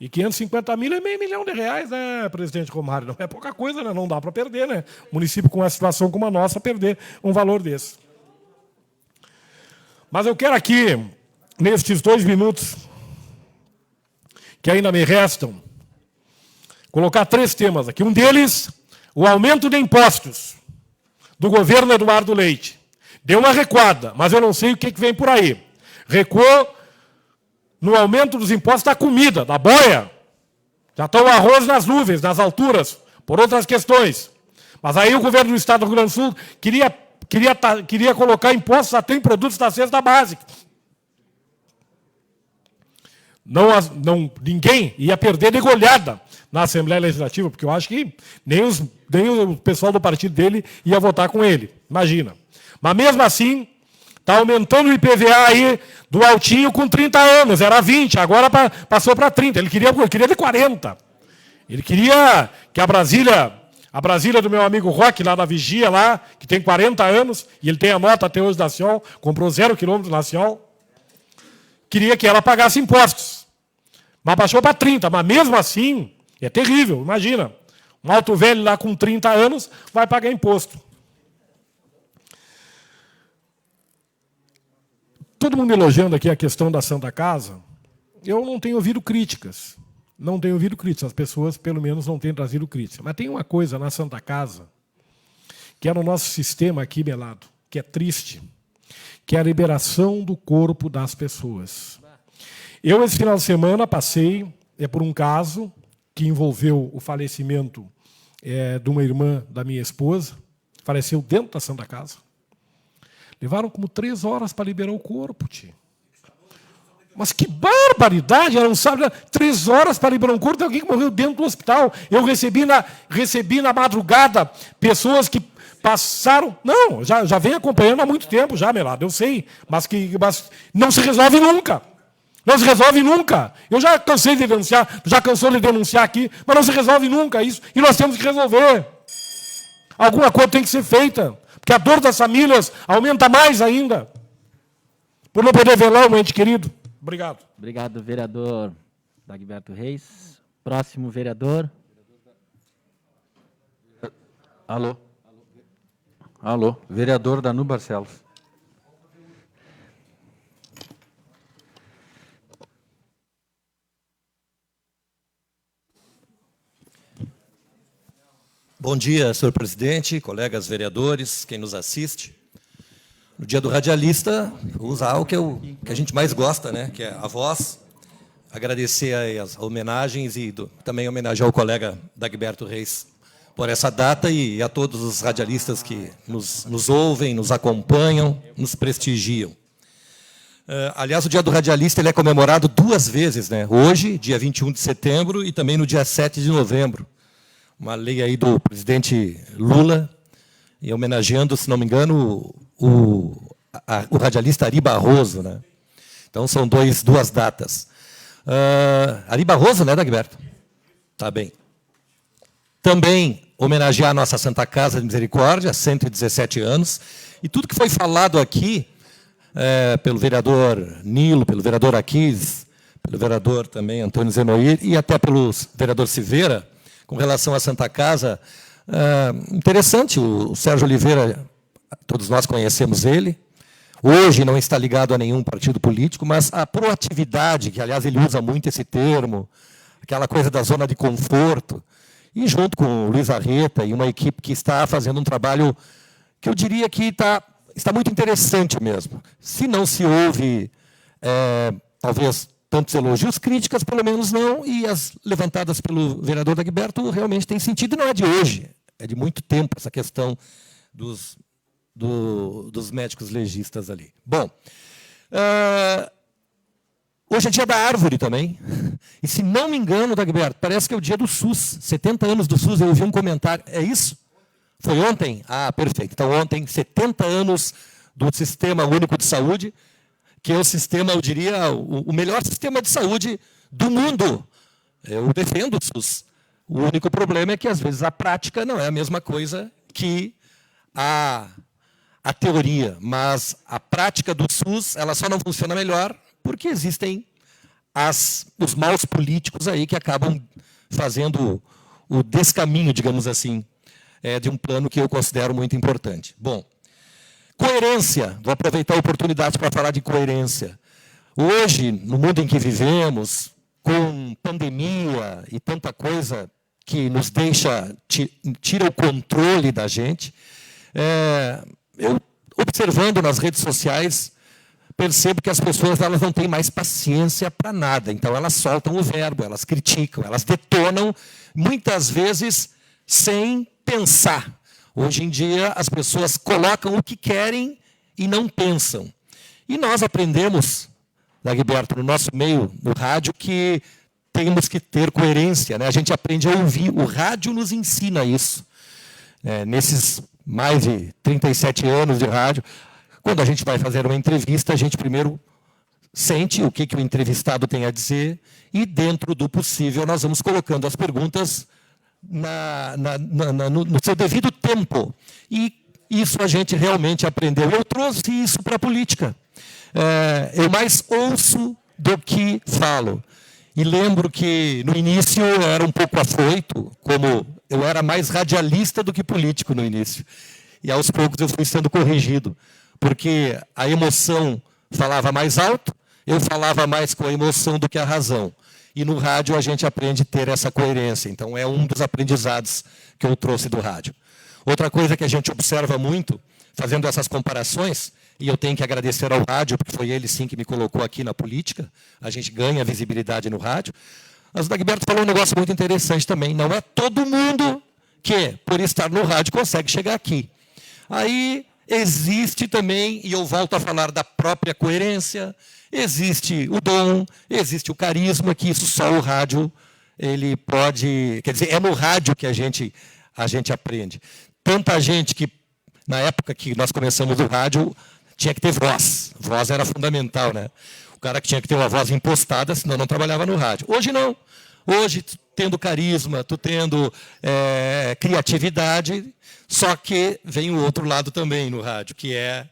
E R$550 mil é R$500 mil, né, presidente Romário? Não é pouca coisa, né? Não dá para perder, né? Município com uma situação como a nossa, perder um valor desse. Mas eu quero aqui, nestes 2 minutos que ainda me restam, colocar 3 temas aqui. Um deles, o aumento de impostos do governo Eduardo Leite. Deu uma recuada, mas eu não sei o que vem por aí. Recuou no aumento dos impostos da comida, da boia. Já está o arroz nas nuvens, nas alturas, por outras questões. Mas aí o governo do Estado do Rio Grande do Sul queria colocar impostos até em produtos da cesta básica. Ninguém ia perder de goleada na Assembleia Legislativa, porque eu acho que nem o pessoal do partido dele ia votar com ele. Imagina. Mas mesmo assim, está aumentando o IPVA aí do Altinho com 30 anos. Era 20, agora passou para 30. Ele queria de 40. Ele queria que a Brasília do meu amigo Roque, lá da Vigia, lá, que tem 40 anos, e ele tem a nota até hoje da Ciol, comprou 0 quilômetros na Ciol, queria que ela pagasse impostos. Mas baixou para 30. Mas mesmo assim, é terrível, imagina. Um alto velho lá com 30 anos vai pagar imposto. Todo mundo elogiando aqui a questão da Santa Casa. Eu não tenho ouvido críticas. Não tenho ouvido críticas. As pessoas, pelo menos, não têm trazido críticas. Mas tem uma coisa na Santa Casa, que é no nosso sistema aqui, Melado, que é triste, que é a liberação do corpo das pessoas. Eu, esse final de semana, passei por um caso que envolveu o falecimento de uma irmã da minha esposa, faleceu dentro da Santa Casa. Levaram como 3 horas para liberar o corpo, tio. Mas que barbaridade! Ela não sabe, 3 horas para liberar um corpo de alguém que morreu dentro do hospital. Eu recebi na madrugada pessoas que passaram... Não, já venho acompanhando há muito tempo já, Melado, eu sei. Mas não se resolve nunca. Não se resolve nunca. Eu já cansei de denunciar, já cansou de denunciar aqui, mas não se resolve nunca isso. E nós temos que resolver. Alguma coisa tem que ser feita. Porque a dor das famílias aumenta mais ainda. Por não poder velar um ente querido. Obrigado. Obrigado, vereador Dagberto Reis. Próximo vereador. Alô. Alô. Vereador Danu Barcelos. Bom dia, senhor presidente, colegas vereadores, quem nos assiste. No dia do radialista, vou usar o que a gente mais gosta, né, que é a voz. Agradecer as homenagens e também homenagear o colega Dagberto Reis por essa data e a todos os radialistas que nos ouvem, nos acompanham, nos prestigiam. Aliás, o dia do radialista ele é comemorado 2 vezes, né? Hoje, dia 21 de setembro, e também no dia 7 de novembro. Uma lei aí do presidente Lula e homenageando, se não me engano, o radialista Ari Barroso, né? Então, são duas datas. Ari Barroso, né, Dagberto? Tá bem. Também homenagear a nossa Santa Casa de Misericórdia, 117 anos. E tudo que foi falado aqui, pelo vereador Nilo, pelo vereador Aquiles, pelo vereador também Antônio Zenoir, e até pelo vereador Silveira, com relação à Santa Casa, interessante, o Sérgio Oliveira, todos nós conhecemos ele, hoje não está ligado a nenhum partido político, mas a proatividade, que, aliás, ele usa muito esse termo, aquela coisa da zona de conforto, e junto com o Luiz Arreta e uma equipe que está fazendo um trabalho que eu diria que está muito interessante mesmo. Se não se ouve, talvez, tantos elogios, críticas, pelo menos não, e as levantadas pelo vereador Dagberto realmente têm sentido, e não é de hoje, é de muito tempo, essa questão dos médicos legistas ali. Bom, hoje é dia da árvore também, e se não me engano, Dagberto, parece que é o dia do SUS, 70 anos do SUS, eu ouvi um comentário, é isso? Foi ontem? Ah, perfeito. Então, ontem, 70 anos do Sistema Único de Saúde, que é o sistema, eu diria, o melhor sistema de saúde do mundo. Eu defendo o SUS. O único problema é que, às vezes, a prática não é a mesma coisa que a teoria. Mas a prática do SUS, ela só não funciona melhor porque existem os maus políticos aí que acabam fazendo o descaminho, digamos assim, de um plano que eu considero muito importante. Bom, coerência. Vou aproveitar a oportunidade para falar de coerência. Hoje, no mundo em que vivemos, com pandemia e tanta coisa que nos tira o controle da gente, eu, observando nas redes sociais, percebo que as pessoas elas não têm mais paciência para nada. Então, elas soltam o verbo, elas criticam, elas detonam, muitas vezes, sem pensar. Hoje em dia, as pessoas colocam o que querem e não pensam. E nós aprendemos, Dagberto, no nosso meio, no rádio, que temos que ter coerência, né? A gente aprende a ouvir. O rádio nos ensina isso. Nesses mais de 37 anos de rádio, quando a gente vai fazer uma entrevista, a gente primeiro sente o que o entrevistado tem a dizer e, dentro do possível, nós vamos colocando as perguntas no seu devido tempo. E isso a gente realmente aprendeu. Eu trouxe isso para a política. Eu mais ouço do que falo. E lembro que, no início, eu era um pouco afoito, como eu era mais radialista do que político no início. E, aos poucos, eu fui sendo corrigido, porque a emoção falava mais alto, eu falava mais com a emoção do que a razão. E no rádio a gente aprende a ter essa coerência. Então, é um dos aprendizados que eu trouxe do rádio. Outra coisa que a gente observa muito, fazendo essas comparações, e eu tenho que agradecer ao rádio, porque foi ele, sim, que me colocou aqui na política, a gente ganha visibilidade no rádio. Mas o Dagberto falou um negócio muito interessante também. Não é todo mundo que, por estar no rádio, consegue chegar aqui. Aí existe também, e eu volto a falar da própria coerência, existe o dom, existe o carisma, que isso só o rádio ele pode... Quer dizer, é no rádio que a gente aprende. Tanta gente que, na época que nós começamos o rádio, tinha que ter voz. Voz era fundamental, né? O cara que tinha que ter uma voz impostada, senão não trabalhava no rádio. Hoje não. Hoje, tendo carisma, tu tendo criatividade, só que vem o outro lado também no rádio, que é...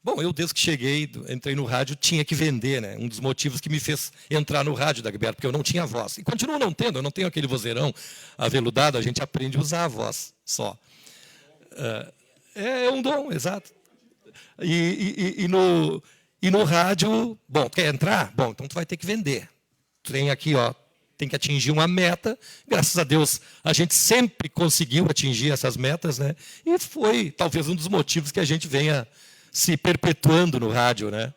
Bom, eu desde que cheguei, entrei no rádio, tinha que vender, né? Um dos motivos que me fez entrar no rádio, Dagberto, porque eu não tinha voz. E continuo não tendo, eu não tenho aquele vozeirão aveludado, a gente aprende a usar a voz só. É um dom, exato. E no rádio, bom, quer entrar? Bom, então tu vai ter que vender. Tu tem aqui, ó, tem que atingir uma meta. Graças a Deus, a gente sempre conseguiu atingir essas metas, né? E foi talvez um dos motivos que a gente venha se perpetuando no rádio, né?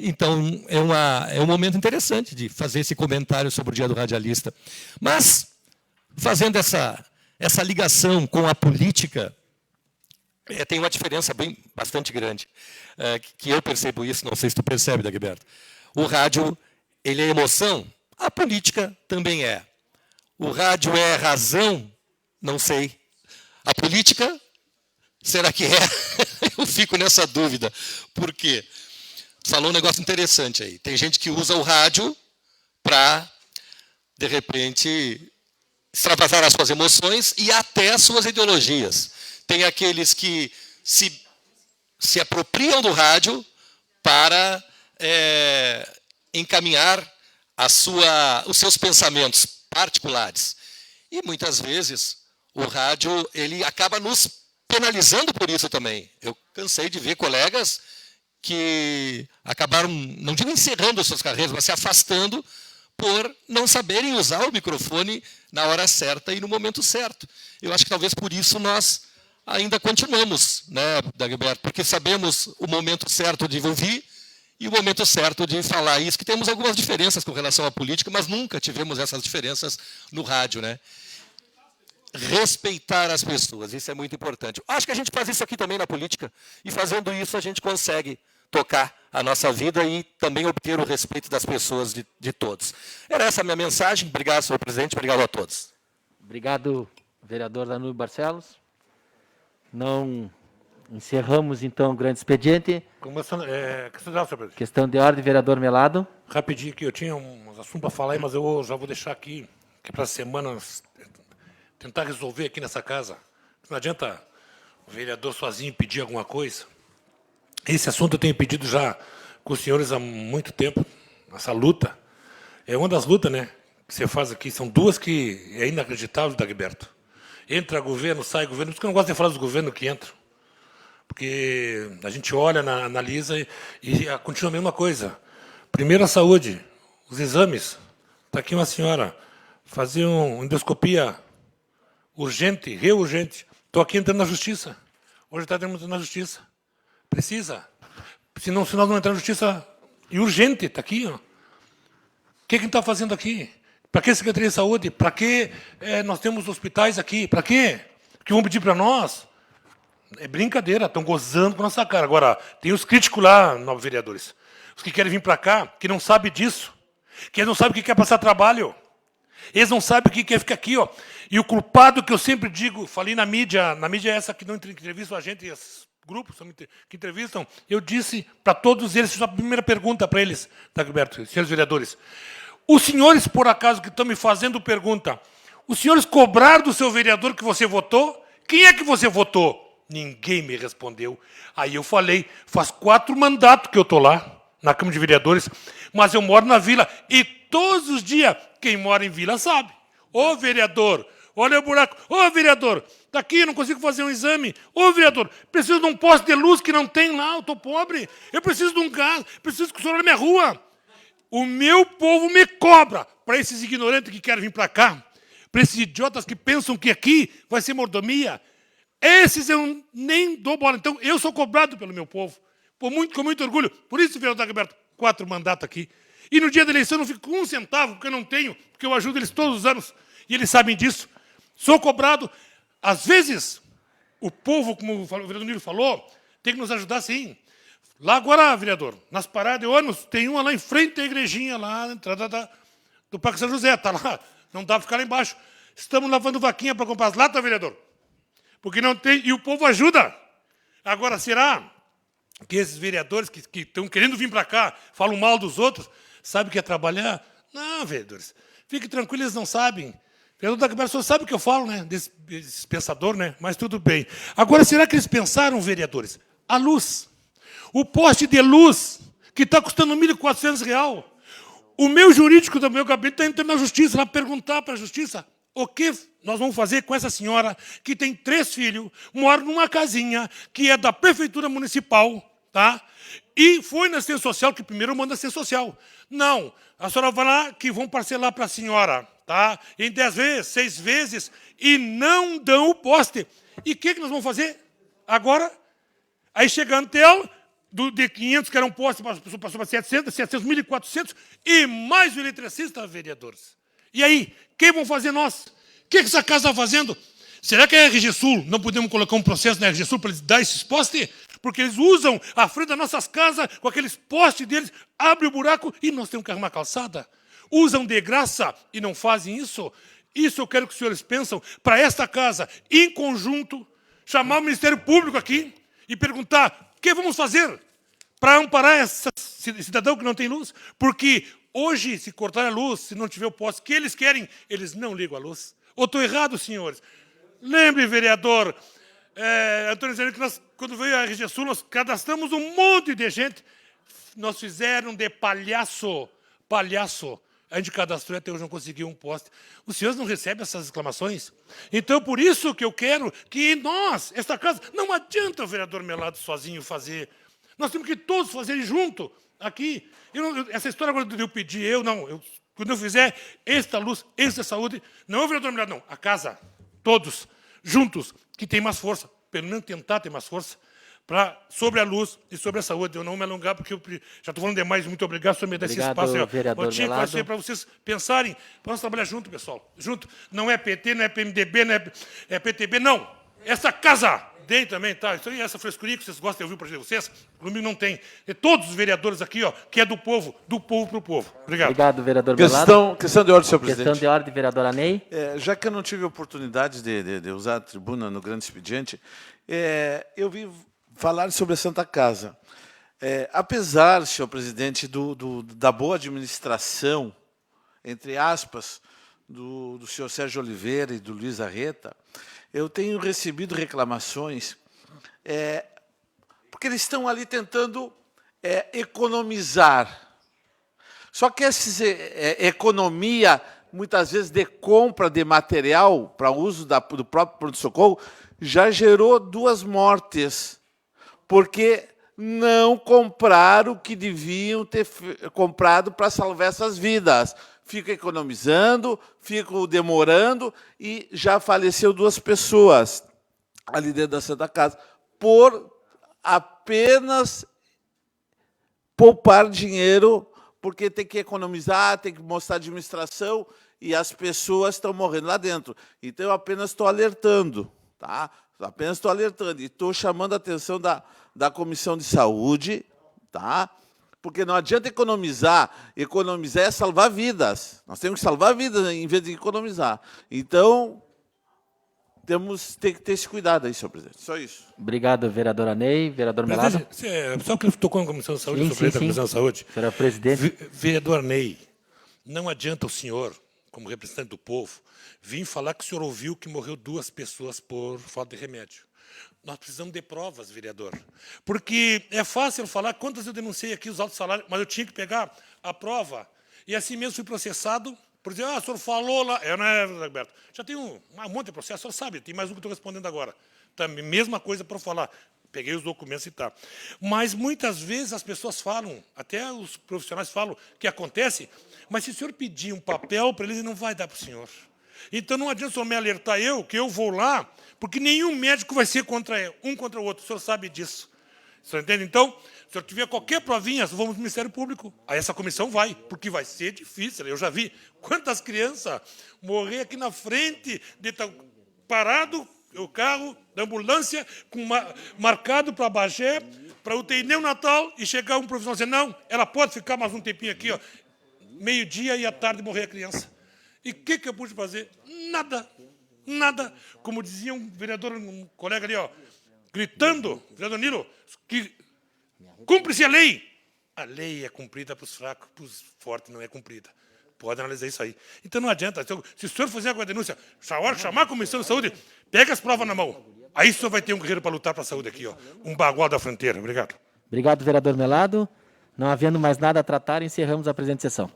Então, é um momento interessante de fazer esse comentário sobre o Dia do Radialista. Mas, fazendo essa ligação com a política, tem uma diferença bastante grande, que eu percebo isso, não sei se tu percebe, Dagberto. O rádio, ele é emoção, a política também é. O rádio é razão, não sei. A política Será que é? Eu fico nessa dúvida. Por quê? Falou um negócio interessante aí. Tem gente que usa o rádio para, de repente, extravasar as suas emoções e até as suas ideologias. Tem aqueles que se apropriam do rádio para encaminhar os seus pensamentos particulares. E, muitas vezes, o rádio ele acaba nos penalizando por isso também. Eu cansei de ver colegas que acabaram, não digo encerrando suas carreiras, mas se afastando por não saberem usar o microfone na hora certa e no momento certo. Eu acho que talvez por isso nós ainda continuamos, né, Dagberto, porque sabemos o momento certo de ouvir e o momento certo de falar isso, que temos algumas diferenças com relação à política, mas nunca tivemos essas diferenças no rádio, né? Respeitar as pessoas, isso é muito importante. Acho que a gente faz isso aqui também na política, e fazendo isso a gente consegue tocar a nossa vida e também obter o respeito das pessoas, de todos. Era essa a minha mensagem. Obrigado, senhor presidente. Obrigado a todos. Obrigado, vereador Danúbio Barcelos. Não encerramos, então, o grande expediente. Começando, senhor presidente. Questão de ordem, vereador Melado. Rapidinho, que eu tinha uns assuntos para falar aí, mas eu já vou deixar aqui, que para a semana tentar resolver aqui nessa casa. Não adianta o vereador sozinho pedir alguma coisa. Esse assunto eu tenho pedido já com os senhores há muito tempo, essa luta. É uma das lutas, né, que você faz aqui. São duas que é inacreditável, Dagberto. Entra governo, sai governo. Por isso que eu não gosto de falar dos governos que entram. Porque a gente olha, analisa e continua a mesma coisa. Primeiro a saúde, os exames. Está aqui uma senhora, fazer uma endoscopia urgente, reurgente. Estou aqui entrando na justiça. Hoje está entrando na justiça. Precisa. Senão, se nós não entrar na justiça, e urgente, está aqui. Ó. O que a gente está fazendo aqui? Para que a Secretaria de Saúde? Para que nós temos hospitais aqui? Para quê? Que vão pedir para nós? É brincadeira, estão gozando com a nossa cara. Agora, tem os críticos lá, novos vereadores. Os que querem vir para cá, que não sabem disso. Que não sabem o que é passar trabalho. Eles não sabem o que é ficar aqui. Ó. E o culpado que eu sempre digo, falei na mídia é essa que não entrevista a gente, grupos que entrevistam, eu disse para todos eles, fiz a primeira pergunta para eles, Dagberto, senhores vereadores. Os senhores, por acaso, que estão me fazendo pergunta, os senhores cobraram do seu vereador que você votou? Quem é que você votou? Ninguém me respondeu. Aí eu falei, faz 4 mandatos que eu estou lá, na Câmara de Vereadores, mas eu moro na vila, e todos os dias, quem mora em vila sabe. Ô vereador, olha o buraco. Ô vereador, daqui eu não consigo fazer um exame. Ô vereador, preciso de um poste de luz que não tem lá, eu estou pobre. Eu preciso de um gás, preciso que o senhor olhe na minha rua. O meu povo me cobra para esses ignorantes que querem vir para cá, para esses idiotas que pensam que aqui vai ser mordomia. Esses eu nem dou bola. Então, eu sou cobrado pelo meu povo, com muito orgulho. Por isso, vereador Dagberto, 4 mandatos aqui. E no dia da eleição eu não fico com 1 centavo, porque eu não tenho, porque eu ajudo eles todos os anos. E eles sabem disso. Sou cobrado. Às vezes, o povo, como o vereador Nilo falou, tem que nos ajudar, sim. Lá agora, vereador, nas paradas de ônibus, tem uma lá em frente à igrejinha, lá na entrada do Parque São José. Está lá, não dá para ficar lá embaixo. Estamos lavando vaquinha para comprar as latas, vereador. Porque não tem, e o povo ajuda. Agora, será que esses vereadores que estão querendo vir para cá, falam mal dos outros, sabem o que é trabalhar? Não, vereadores, fiquem tranquilos, eles não sabem. Vereador Dagberto, só sabe o que eu falo, né? Desse pensador, né? Mas tudo bem. Agora, será que eles pensaram, vereadores? A luz. O poste de luz, que está custando R$ 1.400. O meu jurídico do meu gabinete está entrando na justiça, lá perguntar para a justiça o que nós vamos fazer com essa senhora que tem 3 filhos, mora numa casinha que é da prefeitura municipal, tá? E foi na assistência social, que primeiro manda assistência social. Não, a senhora vai lá que vão parcelar para a senhora, tá? Em 10 vezes, 6 vezes, e não dão o poste. E o que nós vamos fazer agora? Aí chega a Antel, de 500, que era um poste, passou para 700, 1.400, e mais o eletricista, vereadores. E aí, quem vão fazer nós? O que essa casa está fazendo? Será que a RG Sul, não podemos colocar um processo na RG Sul para eles dar esses postes? Porque eles usam a frente das nossas casas, com aqueles postes deles, abre o buraco e nós temos que arrumar calçada. Usam de graça e não fazem isso? Isso eu quero que os senhores pensem para esta casa, em conjunto, chamar o Ministério Público aqui e perguntar o que vamos fazer para amparar esse cidadão que não tem luz. Porque hoje, se cortar a luz, se não tiver o poste que eles querem, eles não ligam a luz. Ou estou errado, senhores? Lembre, vereador Antônio Zé, que nós, quando veio a RG Sul, nós cadastramos um monte de gente. Nós fizeram de palhaço. A gente cadastrou e até hoje não conseguiu um poste. Os senhores não recebem essas exclamações? Então, por isso que eu quero que nós, esta casa, não adianta o vereador Melado sozinho fazer. Nós temos que todos fazer junto aqui. Essa história agora de eu pedir, quando eu fizer esta luz, esta saúde, não é o vereador Melado, não. A casa, todos, juntos, que tem mais força, pelo menos tentar ter mais força, sobre a luz e sobre a saúde. Eu não me alongar, porque eu já estou falando demais. Muito obrigado por me dar esse espaço. Vereador Melado. Para vocês pensarem, para nós trabalhar junto, pessoal. Junto. Não é PT, não é PMDB, não é PTB, não. Essa casa tem também, tá? Isso aí, essa frescurinha que vocês gostam de ouvir para vocês, comigo não tem. É todos os vereadores aqui, ó, que é do povo para o povo. Obrigado. Obrigado, vereador Melado. Questão de ordem, senhor presidente. Questão de ordem, vereadora Ney. Já que eu não tive a oportunidade de usar a tribuna no grande expediente, eu vi falar sobre a Santa Casa. Apesar, senhor presidente, da boa administração, entre aspas, do senhor Sérgio Oliveira e do Luiz Arreta, eu tenho recebido reclamações, porque eles estão ali tentando economizar. Só que essa economia, muitas vezes, de compra de material para uso do próprio pronto-socorro, já gerou 2 mortes, porque não compraram o que deviam ter comprado para salvar essas vidas. Ficam economizando, ficam demorando, e já faleceu 2 pessoas ali dentro da Santa Casa, por apenas poupar dinheiro, porque tem que economizar, tem que mostrar administração, e as pessoas estão morrendo lá dentro. Então, eu apenas estou alertando, tá? Apenas estou alertando, e estou chamando a atenção da Comissão de Saúde, tá? Porque não adianta economizar é salvar vidas. Nós temos que salvar vidas em vez de economizar. Então, tem que ter esse cuidado aí, senhor presidente. Só isso. Obrigado, vereadora Ney. Vereador Melado. Só que ele tocou na Comissão de Saúde, sim. da Comissão de Saúde. Senhor presidente. Vereador Ney, não adianta o senhor, como representante do povo, vir falar que o senhor ouviu que morreu 2 pessoas por falta de remédio. Nós precisamos de provas, vereador. Porque é fácil falar quantas eu denunciei aqui os altos salários, mas eu tinha que pegar a prova. E assim mesmo fui processado por dizer, o senhor falou lá. Não é, Roberto? Já tem um monte de processo, o senhor sabe, tem mais um que estou respondendo agora. Também, mesma coisa para falar. Peguei os documentos e tá. Mas muitas vezes as pessoas falam, até os profissionais falam que acontece, mas se o senhor pedir um papel para eles, ele não vai dar para o senhor. Então, não adianta o senhor me alertar que eu vou lá, porque nenhum médico vai ser contra o outro. O senhor sabe disso. O senhor entende? Então, se o senhor tiver qualquer provinha, vamos no Ministério Público. Aí essa comissão vai, porque vai ser difícil. Eu já vi quantas crianças morrer aqui na frente, de estar parado o carro da ambulância, marcado para Bagé, para UTI neonatal, e chegar um profissional e dizer, não, ela pode ficar mais um tempinho aqui, ó, meio-dia e à tarde morrer a criança. E o que eu pude fazer? Nada. Nada. Como dizia um vereador, um colega ali, ó, gritando, vereador Nilo, que cumpre-se a lei. A lei é cumprida para os fracos, para os fortes não é cumprida. Pode analisar isso aí. Então não adianta. Se o senhor fizer alguma denúncia, chamar a Comissão de Saúde, pega as provas na mão. Aí o senhor vai ter um guerreiro para lutar para a saúde aqui, ó. Um bagual da fronteira. Obrigado. Obrigado, vereador Melado. Não havendo mais nada a tratar, encerramos a presente sessão.